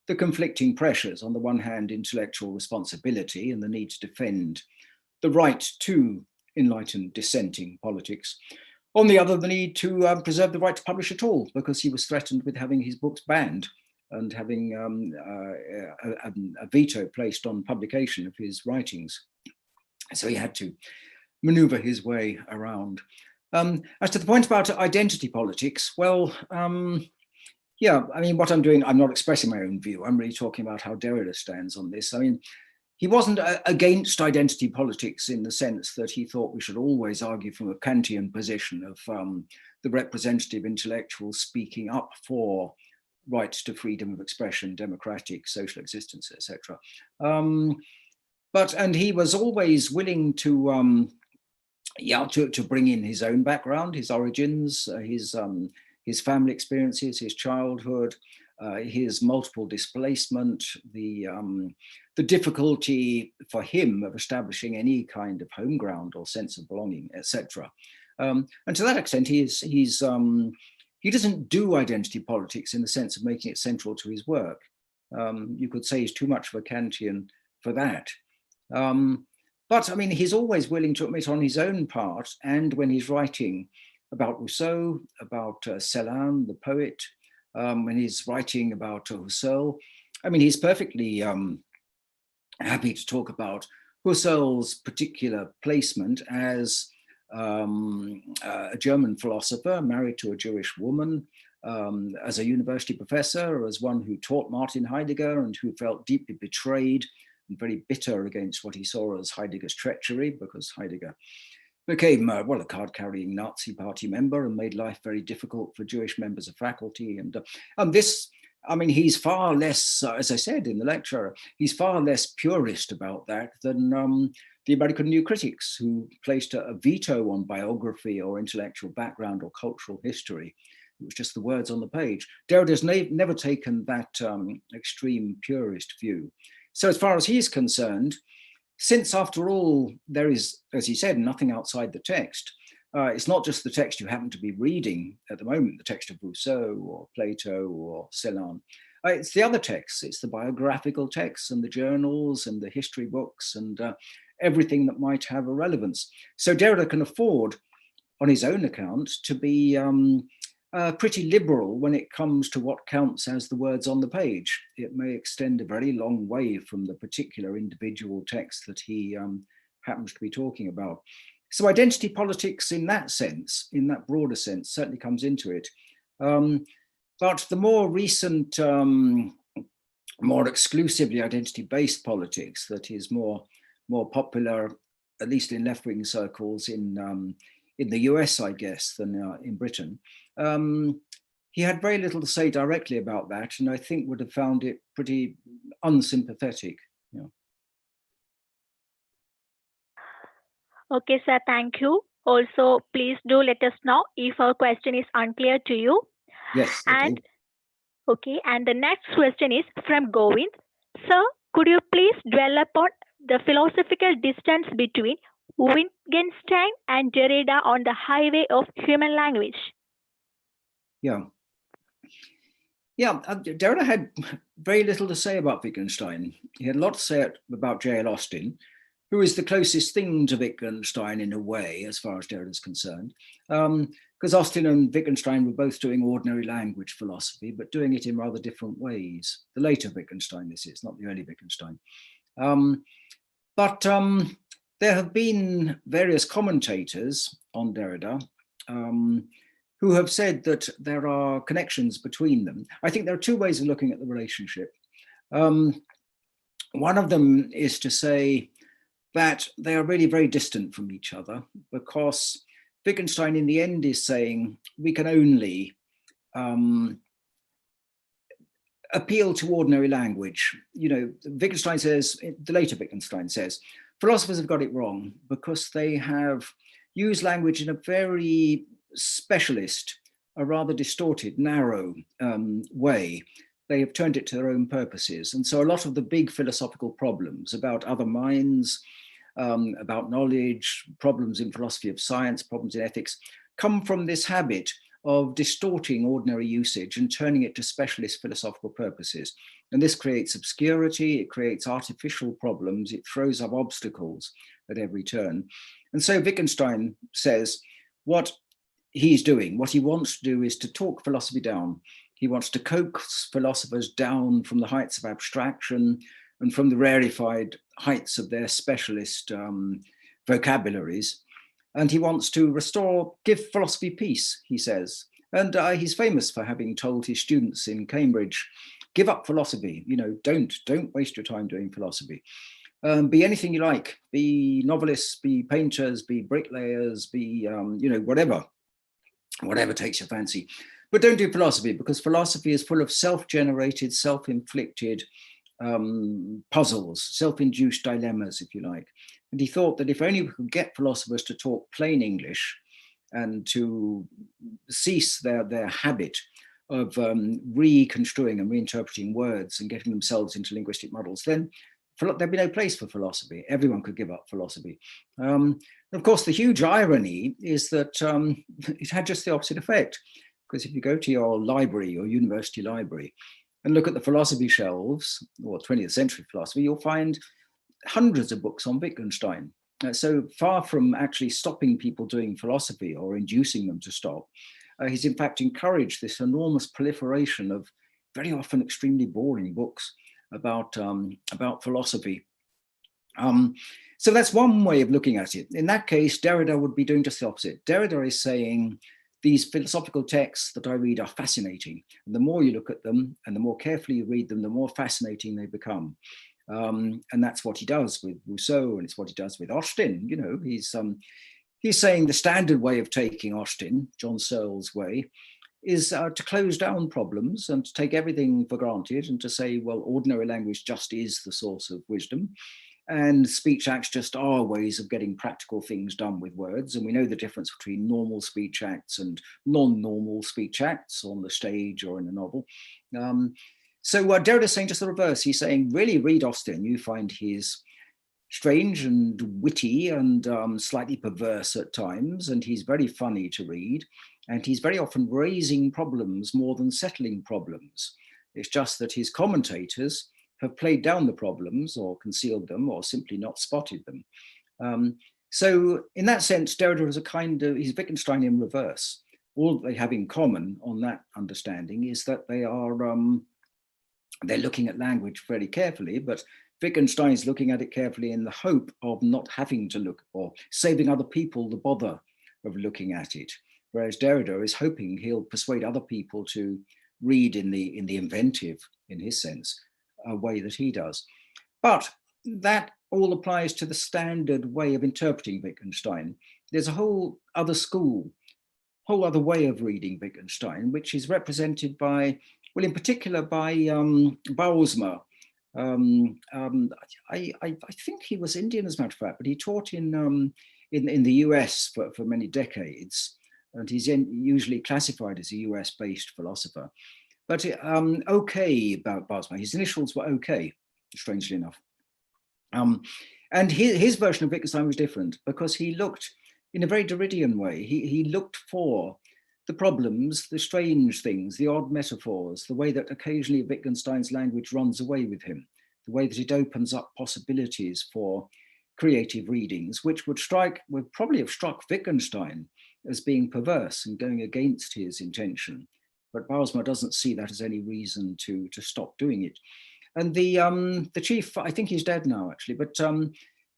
the conflicting pressures. On the one hand, intellectual responsibility and the need to defend the right to enlightened dissenting politics. On the other, the need to preserve the right to publish at all, because he was threatened with having his books banned and having a veto placed on publication of his writings. So he had to maneuver his way around. As to the point about identity politics, well, yeah, I mean, what I'm doing, I'm not expressing my own view. I'm really talking about how Derrida stands on this. I mean, he wasn't against identity politics in the sense that he thought we should always argue from a Kantian position of the representative intellectual speaking up for rights to freedom of expression, democratic social existence, etc. And he was always willing to bring in his own background, his origins, his family experiences, his childhood, his multiple displacement, the difficulty for him of establishing any kind of home ground or sense of belonging, etc. And to that extent, he doesn't do identity politics in the sense of making it central to his work. You could say he's too much of a Kantian for that. But I mean, he's always willing to admit on his own part, and when he's writing about Rousseau, about Celan, the poet, when he's writing about Husserl, I mean, he's perfectly happy to talk about Husserl's particular placement as a German philosopher married to a Jewish woman, as a university professor, as one who taught Martin Heidegger and who felt deeply betrayed and very bitter against what he saw as Heidegger's treachery, because Heidegger became, a card-carrying Nazi party member and made life very difficult for Jewish members of faculty. And this, I mean, he's far less, as I said in the lecture, he's far less purist about that than the American New Critics, who placed a veto on biography or intellectual background or cultural history. It was just the words on the page. Derrida's never taken that extreme purist view. So as far as he's concerned, since after all, there is, as he said, nothing outside the text, it's not just the text you happen to be reading at the moment, the text of Rousseau or Plato or Celan. It's the other texts, it's the biographical texts and the journals and the history books and everything that might have a relevance. So Derrida can afford, on his own account, to be pretty liberal when it comes to what counts as the words on the page. It may extend a very long way from the particular individual text that he happens to be talking about. So identity politics in that sense, in that broader sense, certainly comes into it. But the more recent, more exclusively identity-based politics that is more popular, at least in left-wing circles in the US, I guess, than in Britain, he had very little to say directly about that, and I think would have found it pretty unsympathetic. Yeah. Okay, sir, thank you. Also, please do let us know if our question is unclear to you. Yes. Okay, and the next question is from Govind. Sir, could you please dwell upon the philosophical distance between Wittgenstein and Derrida on the highway of human language? Yeah. Derrida had very little to say about Wittgenstein. He had a lot to say about J.L. Austin, who is the closest thing to Wittgenstein in a way, as far as Derrida is concerned. Because Austin and Wittgenstein were both doing ordinary language philosophy, but doing it in rather different ways. The later Wittgenstein, this is, not the early Wittgenstein. But there have been various commentators on Derrida who have said that there are connections between them. I think there are two ways of looking at the relationship. One of them is to say that they are really very distant from each other, because Wittgenstein in the end is saying we can only appeal to ordinary language. You know, Wittgenstein says, the later Wittgenstein says, philosophers have got it wrong because they have used language in a very specialist, a rather distorted, narrow way. They have turned it to their own purposes. And so a lot of the big philosophical problems about other minds, about knowledge, problems in philosophy of science, problems in ethics, come from this habit of distorting ordinary usage and turning it to specialist philosophical purposes. And this creates obscurity, it creates artificial problems, it throws up obstacles at every turn. And so Wittgenstein says what he's doing, what he wants to do is to talk philosophy down. He wants to coax philosophers down from the heights of abstraction and from the rarefied heights of their specialist vocabularies. And he wants to give philosophy peace, he says. And he's famous for having told his students in Cambridge, give up philosophy, you know, don't waste your time doing philosophy. Be anything you like, be novelists, be painters, be bricklayers, be, you know, whatever takes your fancy. But don't do philosophy, because philosophy is full of self-generated, self-inflicted puzzles, self-induced dilemmas, if you like. And he thought that if only we could get philosophers to talk plain English and to cease their habit of reconstruing and reinterpreting words and getting themselves into linguistic models, then there'd be no place for philosophy. Everyone could give up philosophy. Of course, the huge irony is that it had just the opposite effect. Because if you go to your library, your university library, and look at the philosophy shelves, or 20th century philosophy, you'll find hundreds of books on Wittgenstein. So far from actually stopping people doing philosophy or inducing them to stop, he's in fact encouraged this enormous proliferation of very often extremely boring books about philosophy. So that's one way of looking at it. In that case, Derrida would be doing just the opposite. Derrida is saying, these philosophical texts that I read are fascinating. And the more you look at them and the more carefully you read them, the more fascinating they become. And that's what he does with Rousseau, and it's what he does with Austin. You know, he's saying the standard way of taking Austin, John Searle's way, is to close down problems and to take everything for granted and to say, well, ordinary language just is the source of wisdom. And speech acts just are ways of getting practical things done with words. And we know the difference between normal speech acts and non-normal speech acts on the stage or in a novel. So Derrida is saying just the reverse. He's saying, really read Austin. You find he's strange and witty and slightly perverse at times. And he's very funny to read. And he's very often raising problems more than settling problems. It's just that his commentators have played down the problems or concealed them or simply not spotted them. So in that sense, Derrida is he's Wittgenstein in reverse. All they have in common on that understanding is that they are, they're looking at language very carefully, but Wittgenstein is looking at it carefully in the hope of not having to look or saving other people the bother of looking at it. Whereas Derrida is hoping he'll persuade other people to read in the inventive, in his sense, a way that he does. But that all applies to the standard way of interpreting Wittgenstein. There's a whole other school, whole other way of reading Wittgenstein, which is represented by, well, in particular by Bausmer. I think he was Indian, as a matter of fact, but he taught in the US for many decades, and he's usually classified as a US-based philosopher. But okay about Bausmer, his initials were okay, strangely enough. And his version of Wittgenstein was different because he looked in a very Derridian way. He looked for the problems, the strange things, the odd metaphors, the way that occasionally Wittgenstein's language runs away with him, the way that it opens up possibilities for creative readings, which would probably have struck Wittgenstein as being perverse and going against his intention. But Baalsma doesn't see that as any reason to stop doing it. And the chief, I think he's dead now actually, but the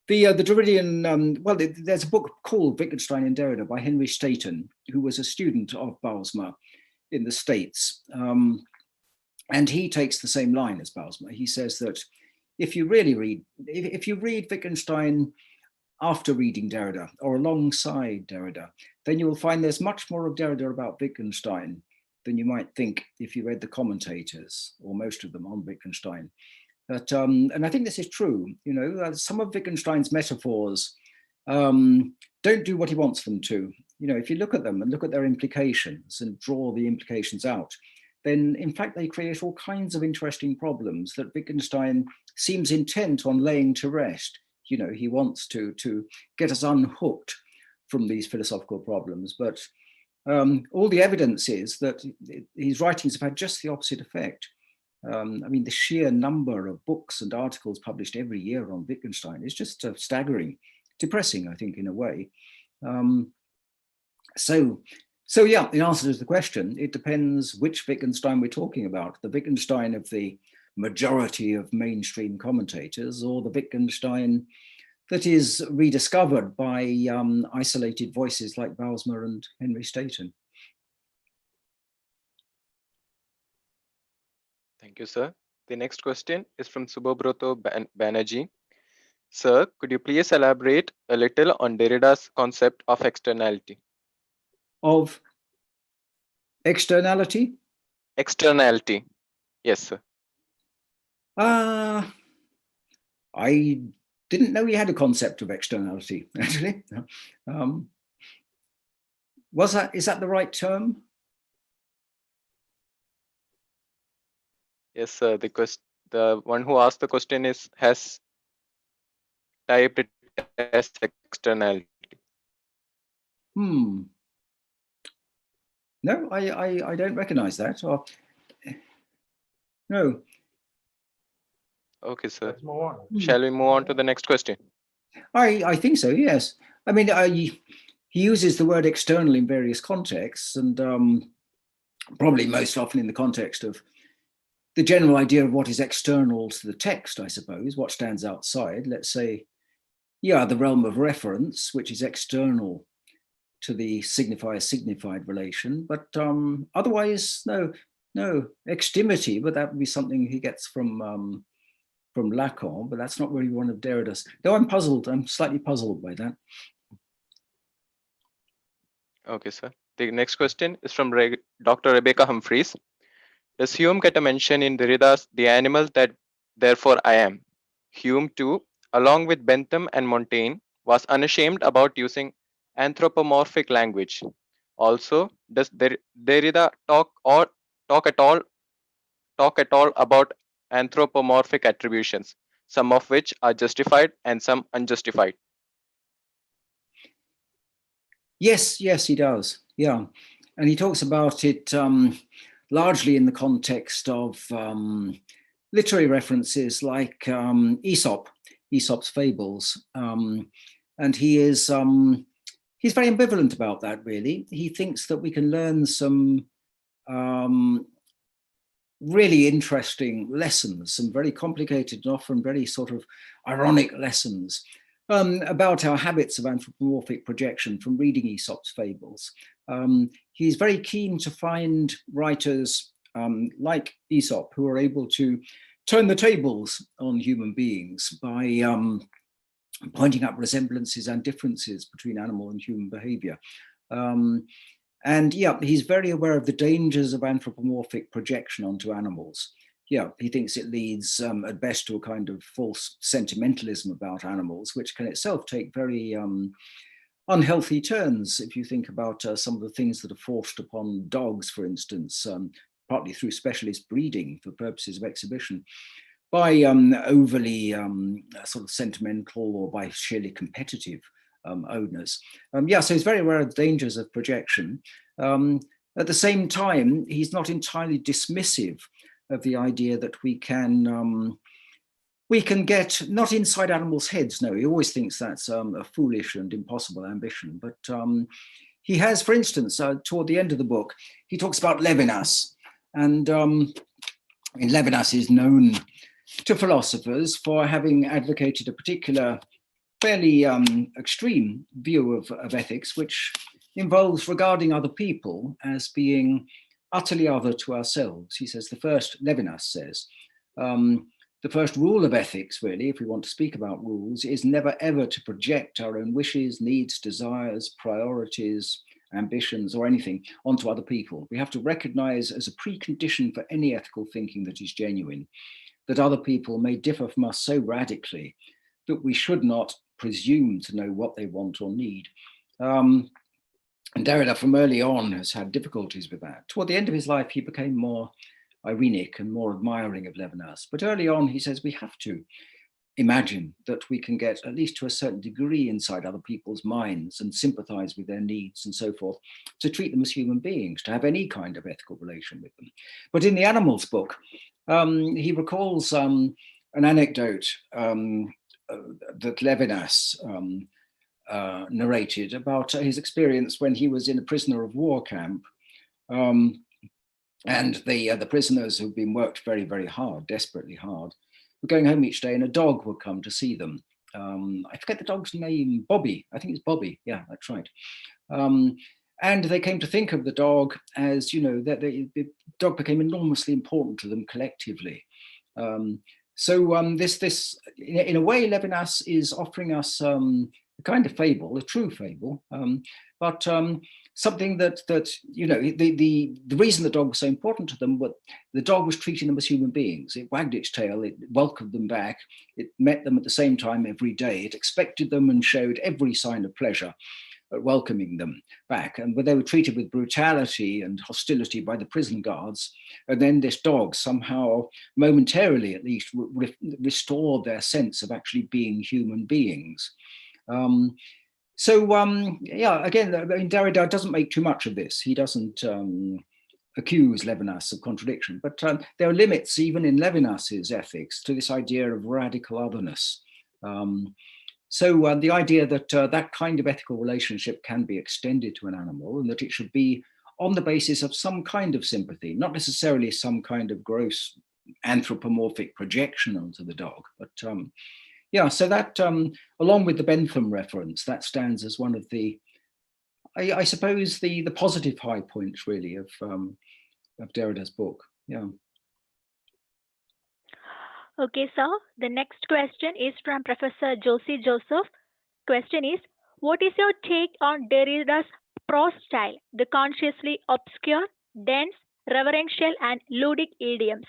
Derridian, well, there's a book called Wittgenstein and Derrida by Henry Staten, who was a student of Baalsma in the States. And he takes the same line as Baalsma. He says that if you read Wittgenstein after reading Derrida or alongside Derrida, then you will find there's much more of Derrida about Wittgenstein than you might think if you read the commentators, or most of them, on Wittgenstein. But, and I think this is true. You know, some of Wittgenstein's metaphors don't do what he wants them to. You know, if you look at them and look at their implications and draw the implications out, then in fact they create all kinds of interesting problems that Wittgenstein seems intent on laying to rest. You know, he wants to get us unhooked from these philosophical problems, but all the evidence is that his writings have had just the opposite effect. I mean, the sheer number of books and articles published every year on Wittgenstein is just staggering, depressing, I think, in a way. So yeah, in answer to the question, it depends which Wittgenstein we're talking about, the Wittgenstein of the majority of mainstream commentators, or the Wittgenstein that is rediscovered by isolated voices like Baalsma and Henry Staten. Thank you, sir. The next question is from Subhabroto Banerjee. Sir, could you please elaborate a little on Derrida's concept of externality? Of externality? Externality. Yes, sir. I didn't know he had a concept of externality, actually. Is that the right term? Yes, sir. The one who asked the question has typed it as externality. No, I don't recognize that. Or no. Okay, sir. Let's move on. Shall we move on to the next question? I think so, yes. I mean, he uses the word external in various contexts, and probably most often in the context of the general idea of what is external to the text, I suppose, what stands outside. Let's say, yeah, the realm of reference, which is external to the signifier-signified relation. But otherwise, no, extimity, but that would be something he gets from Lacan, but that's not really one of Derrida's. Though I'm slightly puzzled by that. Okay, sir. The next question is from Dr. Rebecca Humphreys. Does Hume get a mention in Derrida's The Animal That Therefore I Am? Hume too, along with Bentham and Montaigne, was unashamed about using anthropomorphic language. Also, does Derrida talk at all about anthropomorphic attributions, some of which are justified and some unjustified? Yes, he does. Yeah, and he talks about it largely in the context of literary references like Aesop's fables, and he's very ambivalent about that. Really, he thinks that we can learn some really interesting lessons, some very complicated and often very sort of ironic lessons about our habits of anthropomorphic projection from reading Aesop's fables. He's very keen to find writers like Aesop who are able to turn the tables on human beings by pointing out resemblances and differences between animal and human behavior. And yeah, he's very aware of the dangers of anthropomorphic projection onto animals. Yeah, he thinks it leads at best to a kind of false sentimentalism about animals, which can itself take very unhealthy turns. If you think about some of the things that are forced upon dogs, for instance, partly through specialist breeding for purposes of exhibition, by overly sort of sentimental or by sheerly competitive owners. Yeah, so he's very aware of the dangers of projection. At the same time, he's not entirely dismissive of the idea that we can we can get not inside animals' heads. No, he always thinks that's a foolish and impossible ambition. But he has, for instance, toward the end of the book, he talks about Levinas. And Levinas is known to philosophers for having advocated a particular fairly extreme view of ethics, which involves regarding other people as being utterly other to ourselves. He says Levinas says, the first rule of ethics, really, if we want to speak about rules, is never ever to project our own wishes, needs, desires, priorities, ambitions, or anything onto other people. We have to recognize as a precondition for any ethical thinking that is genuine, that other people may differ from us so radically that we should not presume to know what they want or need. And Derrida from early on has had difficulties with that. Toward the end of his life, he became more irenic and more admiring of Levinas. But early on, he says we have to imagine that we can get at least to a certain degree inside other people's minds and sympathize with their needs and so forth, to treat them as human beings, to have any kind of ethical relation with them. But in the Animals book, he recalls an anecdote that Levinas narrated about his experience when he was in a prisoner of war camp. And the prisoners who'd been worked very, very hard, desperately hard, were going home each day and a dog would come to see them. I forget the dog's name, Bobby. I think it's Bobby. Yeah, that's right. And they came to think of the dog as, that the dog became enormously important to them collectively. So this, in a way, Levinas is offering us a kind of fable, a true fable, but something that the reason the dog was so important to them, but the dog was treating them as human beings. It wagged its tail, it welcomed them back, it met them at the same time every day, it expected them and showed every sign of pleasure at welcoming them back. And when they were treated with brutality and hostility by the prison guards, and then this dog somehow, momentarily at least, restored their sense of actually being human beings. Yeah, again, I mean, Derrida doesn't make too much of this. He doesn't accuse Levinas of contradiction, but there are limits even in Levinas's ethics to this idea of radical otherness. So the idea that that kind of ethical relationship can be extended to an animal and that it should be on the basis of some kind of sympathy, not necessarily some kind of gross anthropomorphic projection onto the dog, but yeah, so that, along with the Bentham reference, that stands as one of the, I suppose, the positive high points, really, of Derrida's book. Yeah. Okay, sir. The next question is from Professor Josie Joseph. Question is, what is your take on Derrida's prose style, the consciously obscure, dense, reverential, and ludic idioms?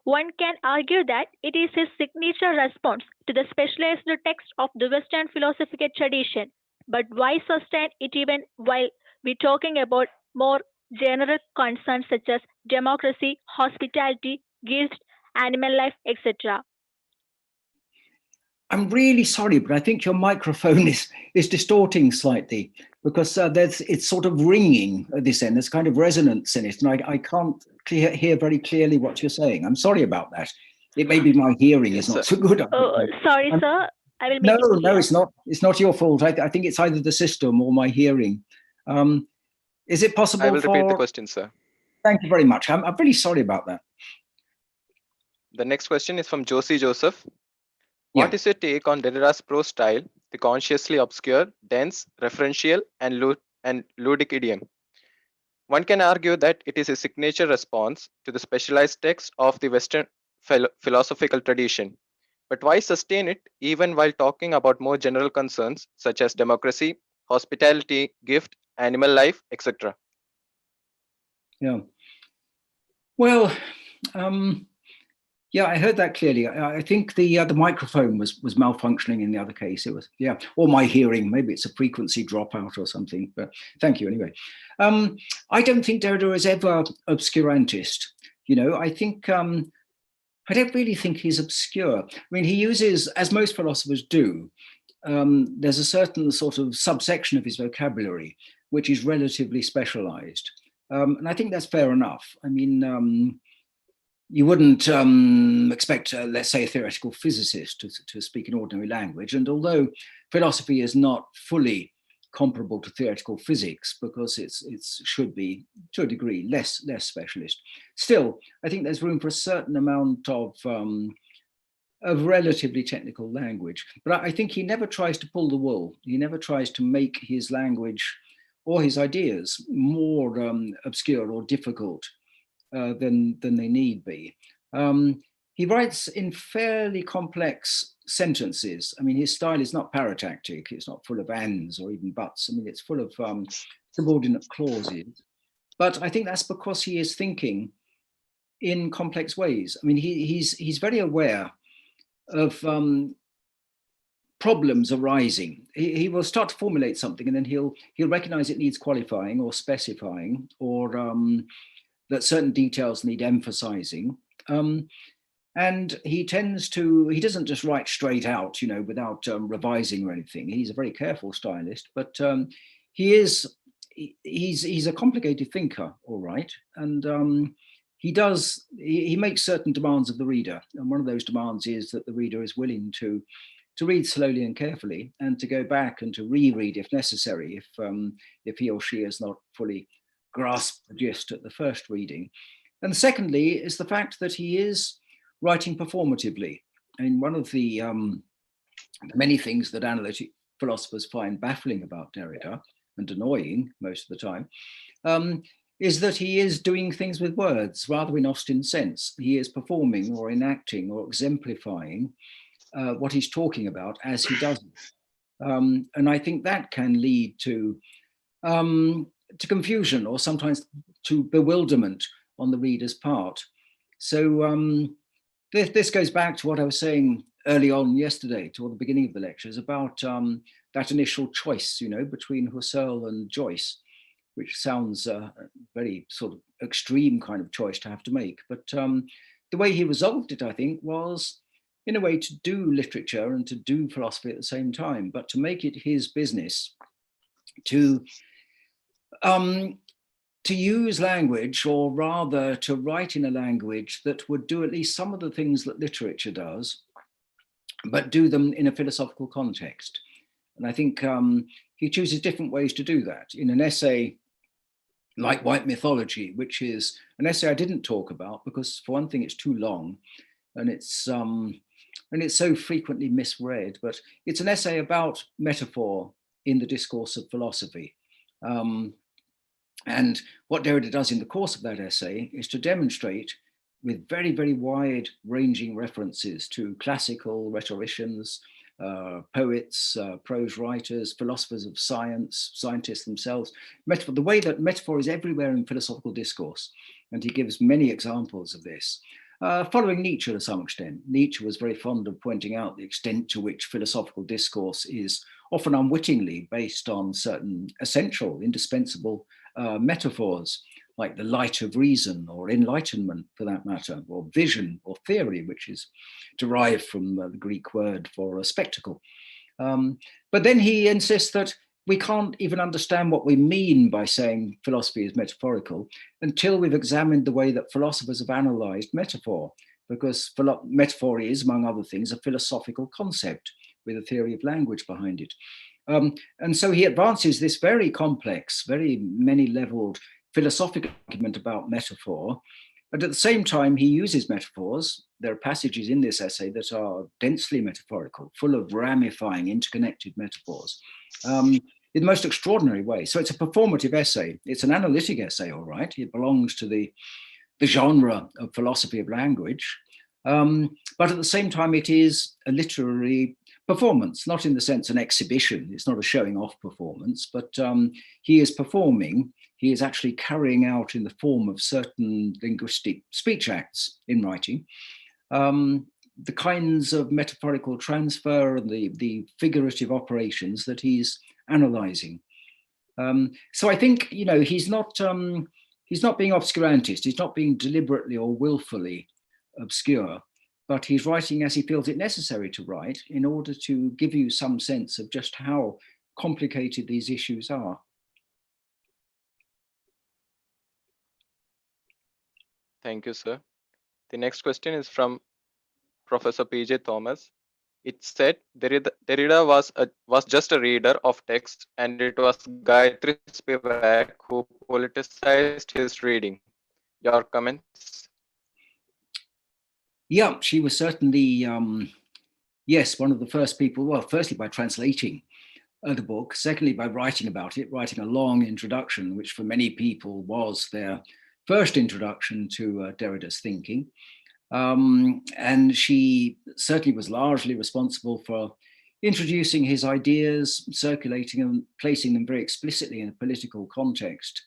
One can argue that it is his signature response to the specialized text of the Western philosophical tradition. But why sustain it even while we're talking about more general concerns such as democracy, hospitality, gifts, animal life, etc.? I'm really sorry, but I think your microphone is distorting slightly because it's sort of ringing at this end. There's kind of resonance in it, and I can't hear very clearly what you're saying. I'm sorry about that. It may be my hearing is not so good. Oh, sorry, sir. I will make it clear. No, it's not. It's not your fault. I think it's either the system or my hearing. Is it possible? I will repeat the question, sir. Thank you very much. I'm really sorry about that. The next question is from Josie Joseph. What is your take on Derrida's prose style, the consciously obscure, dense, referential, and ludic idiom? One can argue that it is a signature response to the specialized text of the Western philosophical tradition. But why sustain it even while talking about more general concerns such as democracy, hospitality, gift, animal life, etc.? Yeah. Well, yeah, I heard that clearly. I think the microphone was malfunctioning in the other case. It was, yeah, or my hearing. Maybe it's a frequency dropout or something. But thank you anyway. I don't think Derrida is ever obscurantist. I think I don't really think he's obscure. I mean, he uses, as most philosophers do, there's a certain sort of subsection of his vocabulary which is relatively specialized, and I think that's fair enough. I mean. you wouldn't expect, let's say, a theoretical physicist to speak in ordinary language. And although philosophy is not fully comparable to theoretical physics because it should be, to a degree, less specialist, still, I think there's room for a certain amount of relatively technical language. But I think he never tries to pull the wool. He never tries to make his language or his ideas more obscure or difficult than they need be. He writes in fairly complex sentences. I mean, his style is not parotactic. It's not full of ands or even buts. I mean, it's full of subordinate clauses. But I think that's because he is thinking in complex ways. I mean, he's very aware of problems arising. He will start to formulate something, and then he'll recognize it needs qualifying or specifying, or that certain details need emphasizing. And he doesn't just write straight out, you know, without revising or anything. He's a very careful stylist, but he's a complicated thinker, all right. And he makes certain demands of the reader. And one of those demands is that the reader is willing to read slowly and carefully, and to go back and to reread if necessary, if he or she has not fully grasped the gist at the first reading. And secondly is the fact that he is writing performatively. And one of the many things that analytic philosophers find baffling about Derrida, and annoying most of the time, is that he is doing things with words rather in Austin sense. He is performing or enacting or exemplifying what he's talking about as he does it. And I think that can lead to confusion, or sometimes to bewilderment on the reader's part. So this goes back to what I was saying early on yesterday, toward the beginning of the lectures, about that initial choice, you know, between Husserl and Joyce, which sounds a very sort of extreme kind of choice to have to make. But the way he resolved it, I think, was in a way to do literature and to do philosophy at the same time, but to make it his business to use language, or rather to write in a language that would do at least some of the things that literature does, but do them in a philosophical context. And I think he chooses different ways to do that. In an essay like White Mythology, which is an essay I didn't talk about because, for one thing, it's too long, and it's so frequently misread, but it's an essay about metaphor in the discourse of philosophy. And what Derrida does in the course of that essay is to demonstrate, with very, very wide-ranging references to classical rhetoricians, poets, prose writers, philosophers of science, scientists themselves, metaphor, the way that metaphor is everywhere in philosophical discourse. And he gives many examples of this. Following Nietzsche to some extent. Nietzsche was very fond of pointing out the extent to which philosophical discourse is often unwittingly based on certain essential, indispensable metaphors, like the light of reason, or enlightenment for that matter, or vision, or theory, which is derived from the Greek word for a spectacle. But then he insists that we can't even understand what we mean by saying philosophy is metaphorical until we've examined the way that philosophers have analyzed metaphor, because metaphor is, among other things, a philosophical concept with a theory of language behind it. And so he advances this very complex, very many-leveled philosophical argument about metaphor. And at the same time, he uses metaphors. There are passages in this essay that are densely metaphorical, full of ramifying, interconnected metaphors, in the most extraordinary way. So it's a performative essay. It's an analytic essay, all right. It belongs to the genre of philosophy of language. But at the same time, it is a literary performance, not in the sense an exhibition. It's not a showing off performance, but he is performing. He is actually carrying out in the form of certain linguistic speech acts in writing, the kinds of metaphorical transfer and the figurative operations that he's analyzing. So I think, you know, he's not being obscurantist. He's not being deliberately or willfully obscure, but he's writing as he feels it necessary to write in order to give you some sense of just how complicated these issues are. Thank you, sir. The next question is from Professor P.J. Thomas. It said Derrida was just a reader of text, and it was Gayatri Spivak who politicized his reading. Your comments? Yeah, she was certainly, yes, one of the first people, well, firstly by translating the book, secondly by writing about it, writing a long introduction, which for many people was their first introduction to Derrida's thinking. And she certainly was largely responsible for introducing his ideas, circulating them, placing them very explicitly in a political context.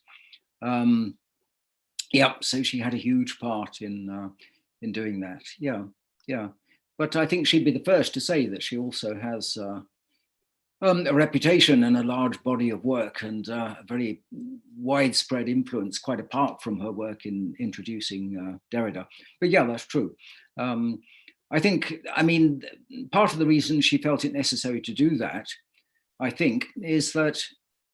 Yeah, so she had a huge part in doing that. Yeah. But I think she'd be the first to say that she also has a reputation and a large body of work and a very widespread influence, quite apart from her work in introducing Derrida. But yeah, that's true. I think, I mean, part of the reason she felt it necessary to do that, I think, is that,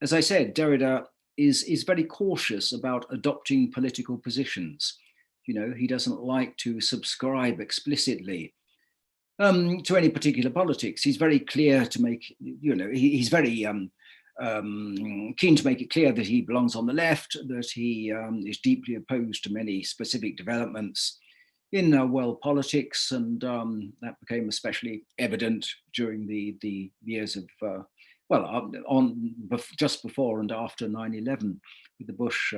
as I said, Derrida is very cautious about adopting political positions. You know, he doesn't like to subscribe explicitly to any particular politics. He's very clear to make, you know, he's very keen to make it clear that he belongs on the left, that he is deeply opposed to many specific developments in world politics, and that became especially evident during the years of, just before and after 9/11 with the Bush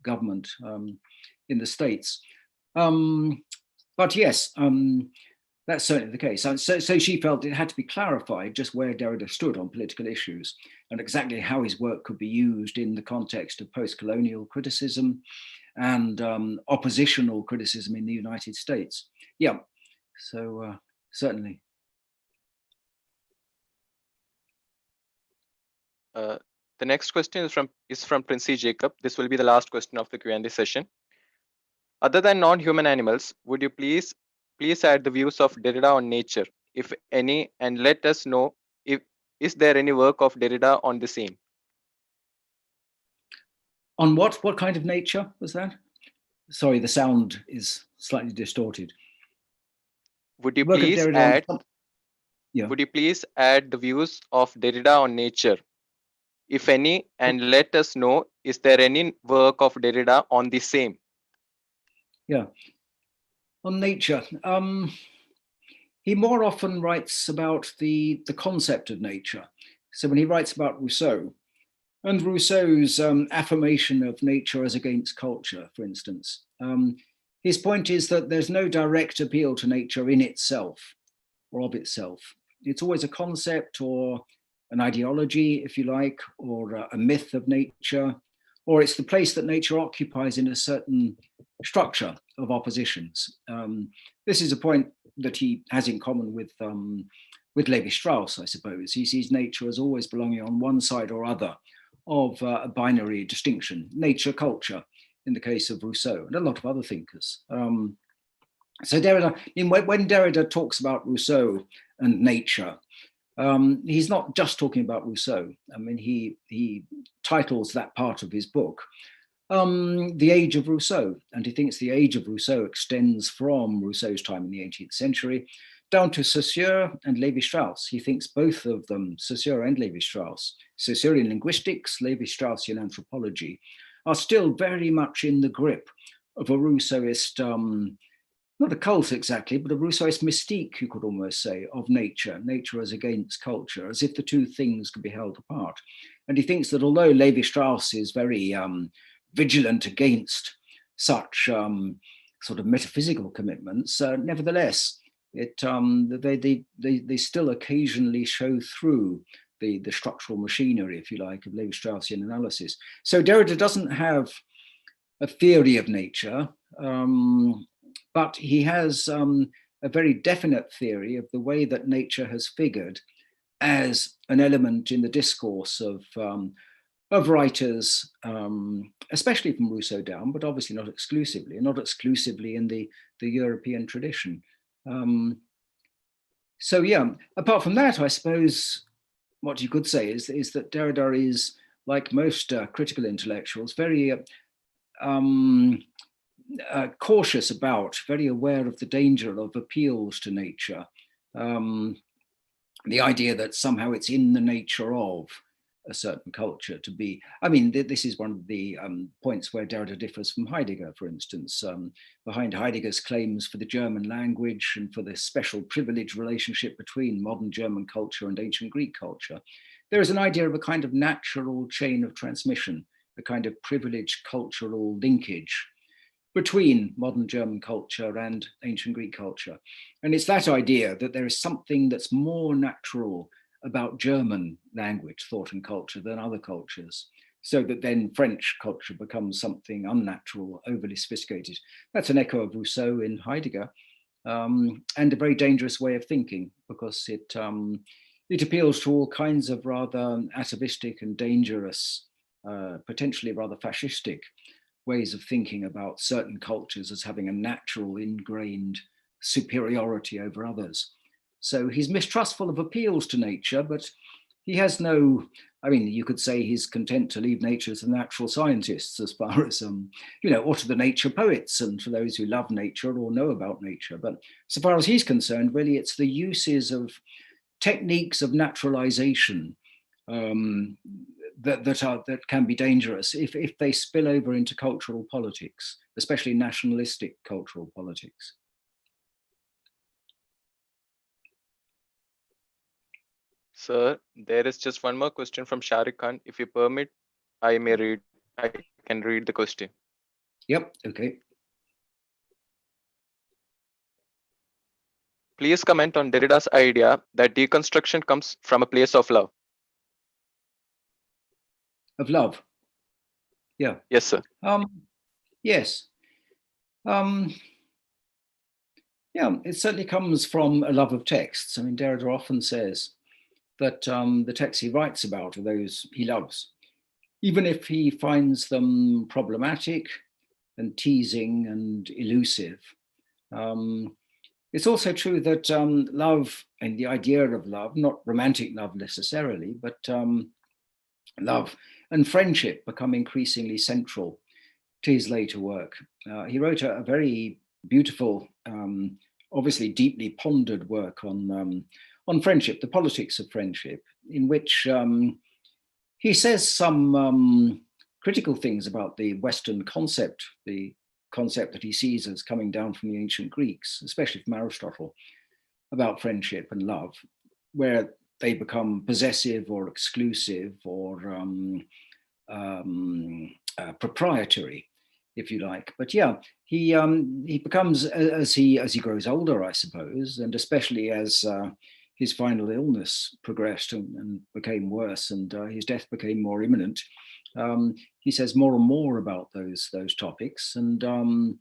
government in the States. But yes, that's certainly the case. So she felt it had to be clarified just where Derrida stood on political issues and exactly how his work could be used in the context of post-colonial criticism and oppositional criticism in the United States. Yeah, so certainly. The next question is from Princey Jacob. This will be the last question of the Q&A session. Other than non-human animals, would you please add the views of Derrida on nature, if any, and let us know is there any work of Derrida on the same? On what? What kind of nature was that? Sorry, the sound is slightly distorted. Would you please add? Yeah. Would you please add the views of Derrida on nature, if any, and let us know is there any work of Derrida on the same? Yeah. On nature, he more often writes about the concept of nature. So when he writes about Rousseau, and Rousseau's affirmation of nature as against culture, for instance, his point is that there's no direct appeal to nature in itself or of itself. It's always a concept or an ideology, if you like, or a myth of nature, or it's the place that nature occupies in a certain structure of oppositions. This is a point that he has in common with Levi-Strauss, I suppose. He sees nature as always belonging on one side or other of a binary distinction, nature, culture, in the case of Rousseau, and a lot of other thinkers. So Derrida, when Derrida talks about Rousseau and nature, he's not just talking about Rousseau. I mean, he titles that part of his book The Age of Rousseau, and he thinks the age of Rousseau extends from Rousseau's time in the 18th century down to Saussure and Levi-Strauss. He thinks both of them, Saussure and Levi-Strauss, Saussurean linguistics, Levi-Straussian anthropology, are still very much in the grip of a Rousseauist, not a cult exactly, but a Rousseauist mystique, you could almost say, of nature as against culture, as if the two things could be held apart. And he thinks that although Levi-Strauss is very vigilant against such sort of metaphysical commitments, nevertheless, they still occasionally show through the structural machinery, if you like, of Levi-Straussian analysis. So Derrida doesn't have a theory of nature, but he has a very definite theory of the way that nature has figured as an element in the discourse of writers, especially from Rousseau down, but obviously not exclusively in the European tradition. So yeah, apart from that, I suppose what you could say is that Derrida is, like most critical intellectuals, very cautious about, very aware of the danger of appeals to nature. The idea that somehow it's in the nature of a certain culture to be, I mean, this is one of the points where Derrida differs from Heidegger, for instance. Behind Heidegger's claims for the German language and for the special privileged relationship between modern German culture and ancient Greek culture, there is an idea of a kind of natural chain of transmission, a kind of privileged cultural linkage between modern German culture and ancient Greek culture. And it's that idea that there is something that's more natural about German language, thought and culture than other cultures, so that then French culture becomes something unnatural, overly sophisticated. That's an echo of Rousseau in Heidegger, and a very dangerous way of thinking, because it appeals to all kinds of rather atavistic and dangerous, potentially rather fascistic ways of thinking about certain cultures as having a natural ingrained superiority over others. So he's mistrustful of appeals to nature, but he has no, I mean, you could say he's content to leave nature to the natural scientists as far as, or to the nature poets and for those who love nature or know about nature. But so far as he's concerned, really, it's the uses of techniques of naturalization that can be dangerous if they spill over into cultural politics, especially nationalistic cultural politics. Sir, there is just one more question from Shahrukh Khan. If you permit, I can read the question. Yep, okay. Please comment on Derrida's idea that deconstruction comes from a place of love. Of love. Yeah. Yes, sir. Yes. Yeah, it certainly comes from a love of texts. I mean, Derrida often says that the texts he writes about are those he loves, even if he finds them problematic and teasing and elusive. It's also true that love and the idea of love, not romantic love necessarily, but love and friendship become increasingly central to his later work. He wrote a very beautiful, obviously deeply pondered work on friendship, the politics of friendship, in which he says some critical things about the Western concept, the concept that he sees as coming down from the ancient Greeks, especially from Aristotle, about friendship and love, where they become possessive or exclusive or proprietary, if you like. But yeah, he becomes, as he grows older, I suppose, and especially as his final illness progressed and became worse, and his death became more imminent, he says more and more about those topics. And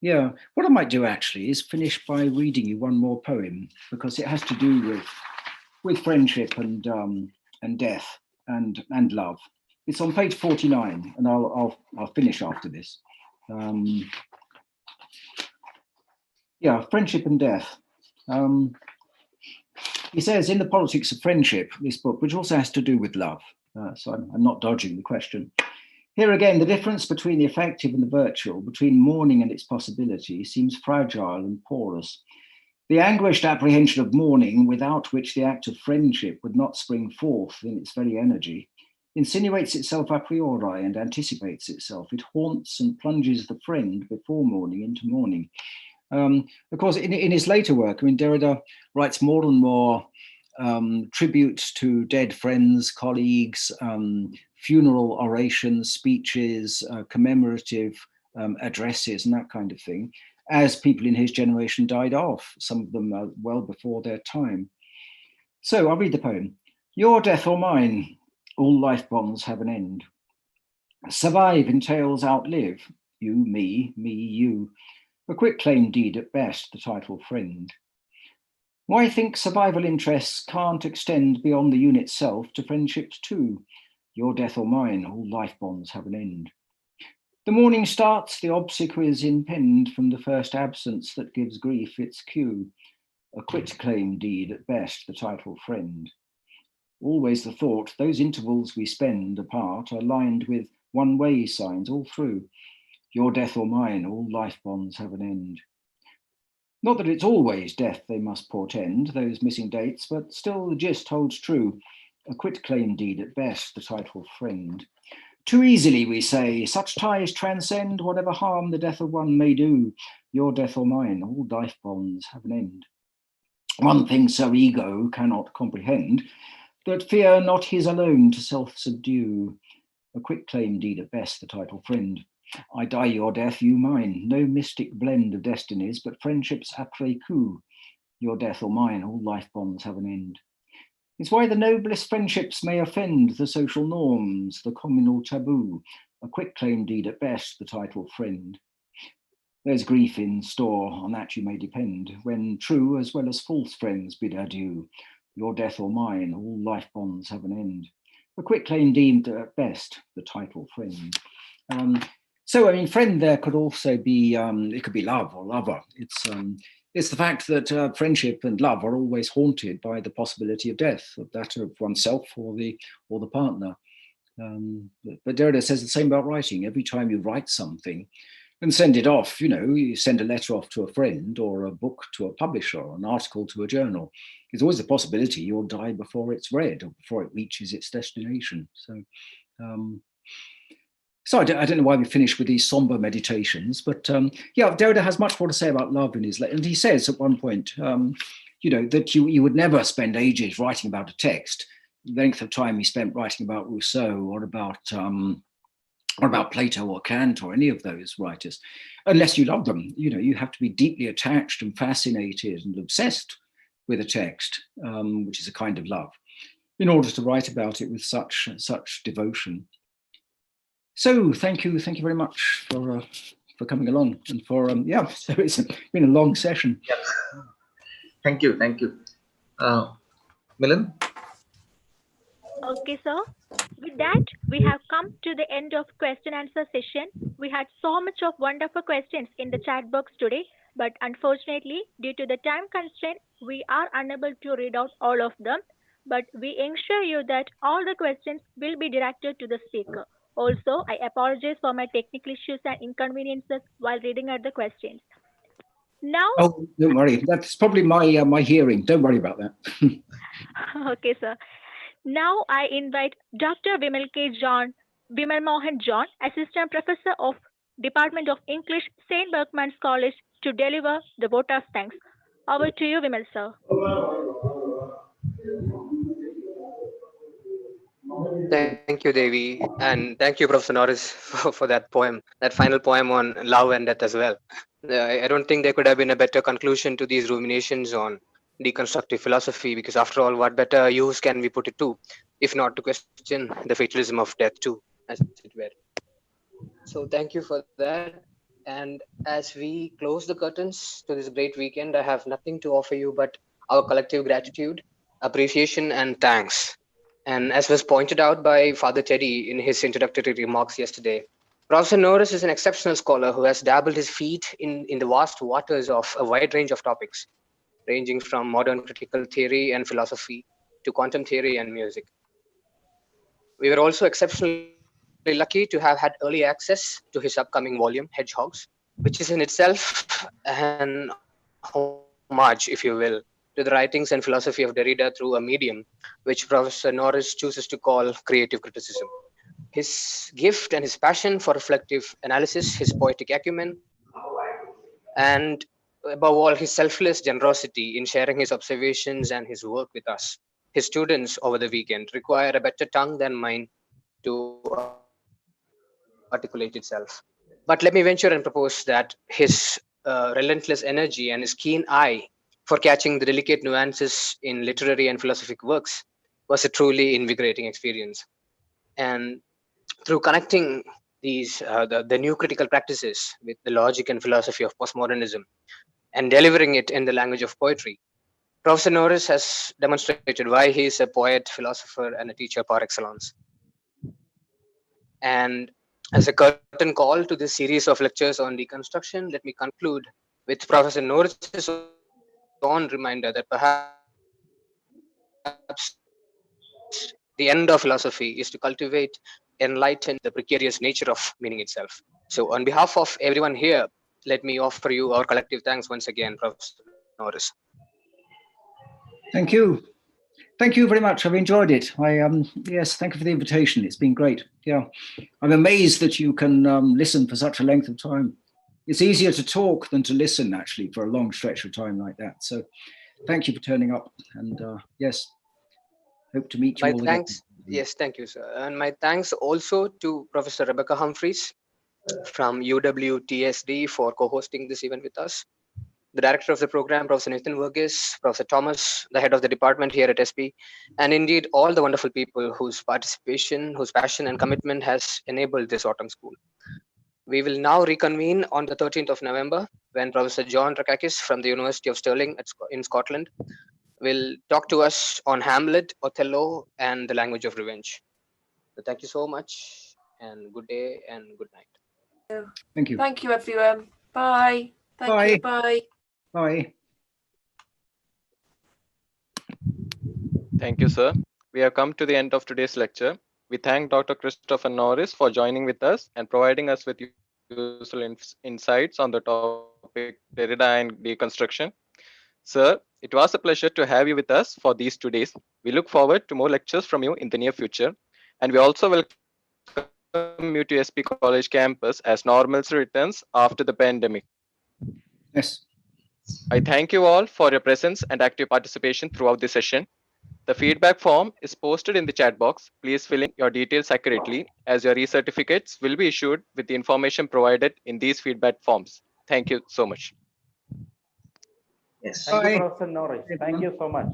yeah, what I might do actually is finish by reading you one more poem, because it has to do with friendship and death and love. It's on page 49, and I'll finish after this. Yeah, friendship and death. He says in The Politics of Friendship, this book, which also has to do with love, so I'm not dodging the question. Here again, the difference between the effective and the virtual, between mourning and its possibility, seems fragile and porous. The anguished apprehension of mourning, without which the act of friendship would not spring forth in its very energy, insinuates itself a priori and anticipates itself. It haunts and plunges the friend before mourning into mourning. Of course, in his later work, I mean, Derrida writes more and more tributes to dead friends, colleagues, funeral orations, speeches, commemorative addresses, and that kind of thing, as people in his generation died off, some of them well before their time. So I'll read the poem. Your death or mine, all life bonds have an end. Survive entails outlive, you, me, you. A quitclaim deed at best, the title friend. Why think survival interests can't extend beyond the unit self to friendships too? Your death or mine, all life bonds have an end. The morning starts, the obsequies impend from the first absence that gives grief its cue. A quitclaim deed at best, the title friend. Always the thought, those intervals we spend apart are lined with one-way signs all through. Your death or mine, all life bonds have an end. Not that it's always death they must portend, those missing dates, but still the gist holds true. A quitclaim deed at best, the title friend. Too easily we say, such ties transcend whatever harm the death of one may do. Your death or mine, all life bonds have an end. One thing so ego cannot comprehend, that fear not his alone to self subdue. A quitclaim deed at best, the title friend. I die your death, you mine, no mystic blend of destinies, but friendship's après coup. Your death or mine, all life bonds have an end. It's why the noblest friendships may offend the social norms, the communal taboo. A quitclaim deed at best, the title friend. There's grief in store, on that you may depend, when true as well as false friends bid adieu. Your death or mine, all life bonds have an end. A quitclaim deemed at best, the title friend. So, I mean, friend there could also be, it could be love or lover. It's the fact that friendship and love are always haunted by the possibility of death, that of oneself or the partner. But Derrida says the same about writing. Every time you write something and send it off, you send a letter off to a friend or a book to a publisher or an article to a journal. There's always a possibility you'll die before it's read or before it reaches its destination. So I don't know why we finished with these somber meditations, but yeah, Derrida has much more to say about love in his letter. And he says at one point, that you would never spend ages writing about a text, the length of time he spent writing about Rousseau or about Plato or Kant or any of those writers, unless you love them. You have to be deeply attached and fascinated and obsessed with a text, which is a kind of love, in order to write about it with such devotion. So thank you very much for coming along and for so it's been a long session. Yeah. Thank you. Milan? Okay, sir. With that, we have come to the end of question answer session. We had so much of wonderful questions in the chat box today, but unfortunately, due to the time constraint, we are unable to read out all of them. But we ensure you that all the questions will be directed to the speaker. Also, I apologize for my technical issues and inconveniences while reading out the questions. Now, Oh, don't worry. That's probably my hearing. Don't worry about that. okay, sir. Now I invite Dr. Vimal Mohan John, Assistant Professor of Department of English, St. Berkman's College, to deliver the vote of thanks. Over to you, Vimal, sir. Thank you, Devi, and thank you, Professor Norris, for that poem, that final poem on love and death as well. I don't think there could have been a better conclusion to these ruminations on deconstructive philosophy, because after all, what better use can we put it to, if not to question the fatalism of death too, as it were. So thank you for that. And as we close the curtains to this great weekend, I have nothing to offer you but our collective gratitude, appreciation, and thanks. And as was pointed out by Father Teddy in his introductory remarks yesterday, Professor Norris is an exceptional scholar who has dabbled his feet in the vast waters of a wide range of topics, ranging from modern critical theory and philosophy to quantum theory and music. We were also exceptionally lucky to have had early access to his upcoming volume, Hedgehogs, which is in itself an homage, if you will, to the writings and philosophy of Derrida through a medium which Professor Norris chooses to call creative criticism. His gift and his passion for reflective analysis, his poetic acumen, and above all, his selfless generosity in sharing his observations and his work with us, his students over the weekend, require a better tongue than mine to articulate itself. But let me venture and propose that his relentless energy and his keen eye for catching the delicate nuances in literary and philosophic works was a truly invigorating experience. And through connecting these the new critical practices with the logic and philosophy of postmodernism and delivering it in the language of poetry, Professor Norris has demonstrated why he is a poet, philosopher, and a teacher par excellence. And as a curtain call to this series of lectures on deconstruction, let me conclude with Professor Norris's own reminder that perhaps the end of philosophy is to cultivate, enlighten the precarious nature of meaning itself. So on behalf of everyone here, let me offer you our collective thanks once again, Professor Norris. Thank you. Thank you very much. I've enjoyed it. Yes, thank you for the invitation. It's been great. Yeah, I'm amazed that you can listen for such a length of time. It's easier to talk than to listen, actually, for a long stretch of time like that. So thank you for turning up. And yes, hope to meet you My all thanks. again. Yes, thank you, sir. And my thanks also to Professor Rebecca Humphreys from UWTSD for co-hosting this event with us. The director of the program, Professor Nathan Verghese, Professor Thomas, the head of the department here at SP, and indeed all the wonderful people whose participation, whose passion and commitment has enabled this autumn school. We will now reconvene on the 13th of November when Professor John Rakakis from the University of Stirling in Scotland will talk to us on Hamlet, Othello, and the language of revenge. So thank you so much, and good day and good night. Thank you. Thank you, everyone. Bye. Thank Bye. you. Bye. Bye. Thank you, sir. We have come to the end of today's lecture. We thank Dr. Christopher Norris for joining with us and providing us with useful insights on the topic Derrida and Deconstruction. Sir, it was a pleasure to have you with us for these 2 days. We look forward to more lectures from you in the near future. And we also welcome you to SP College campus as normalcy returns after the pandemic. Yes. I thank you all for your presence and active participation throughout the session. The feedback form is posted in the chat box. Please fill in your details accurately as your recertificates will be issued with the information provided in these feedback forms. Thank you so much. Yes. Thank you, Bye. Professor Norris. Thank you so much.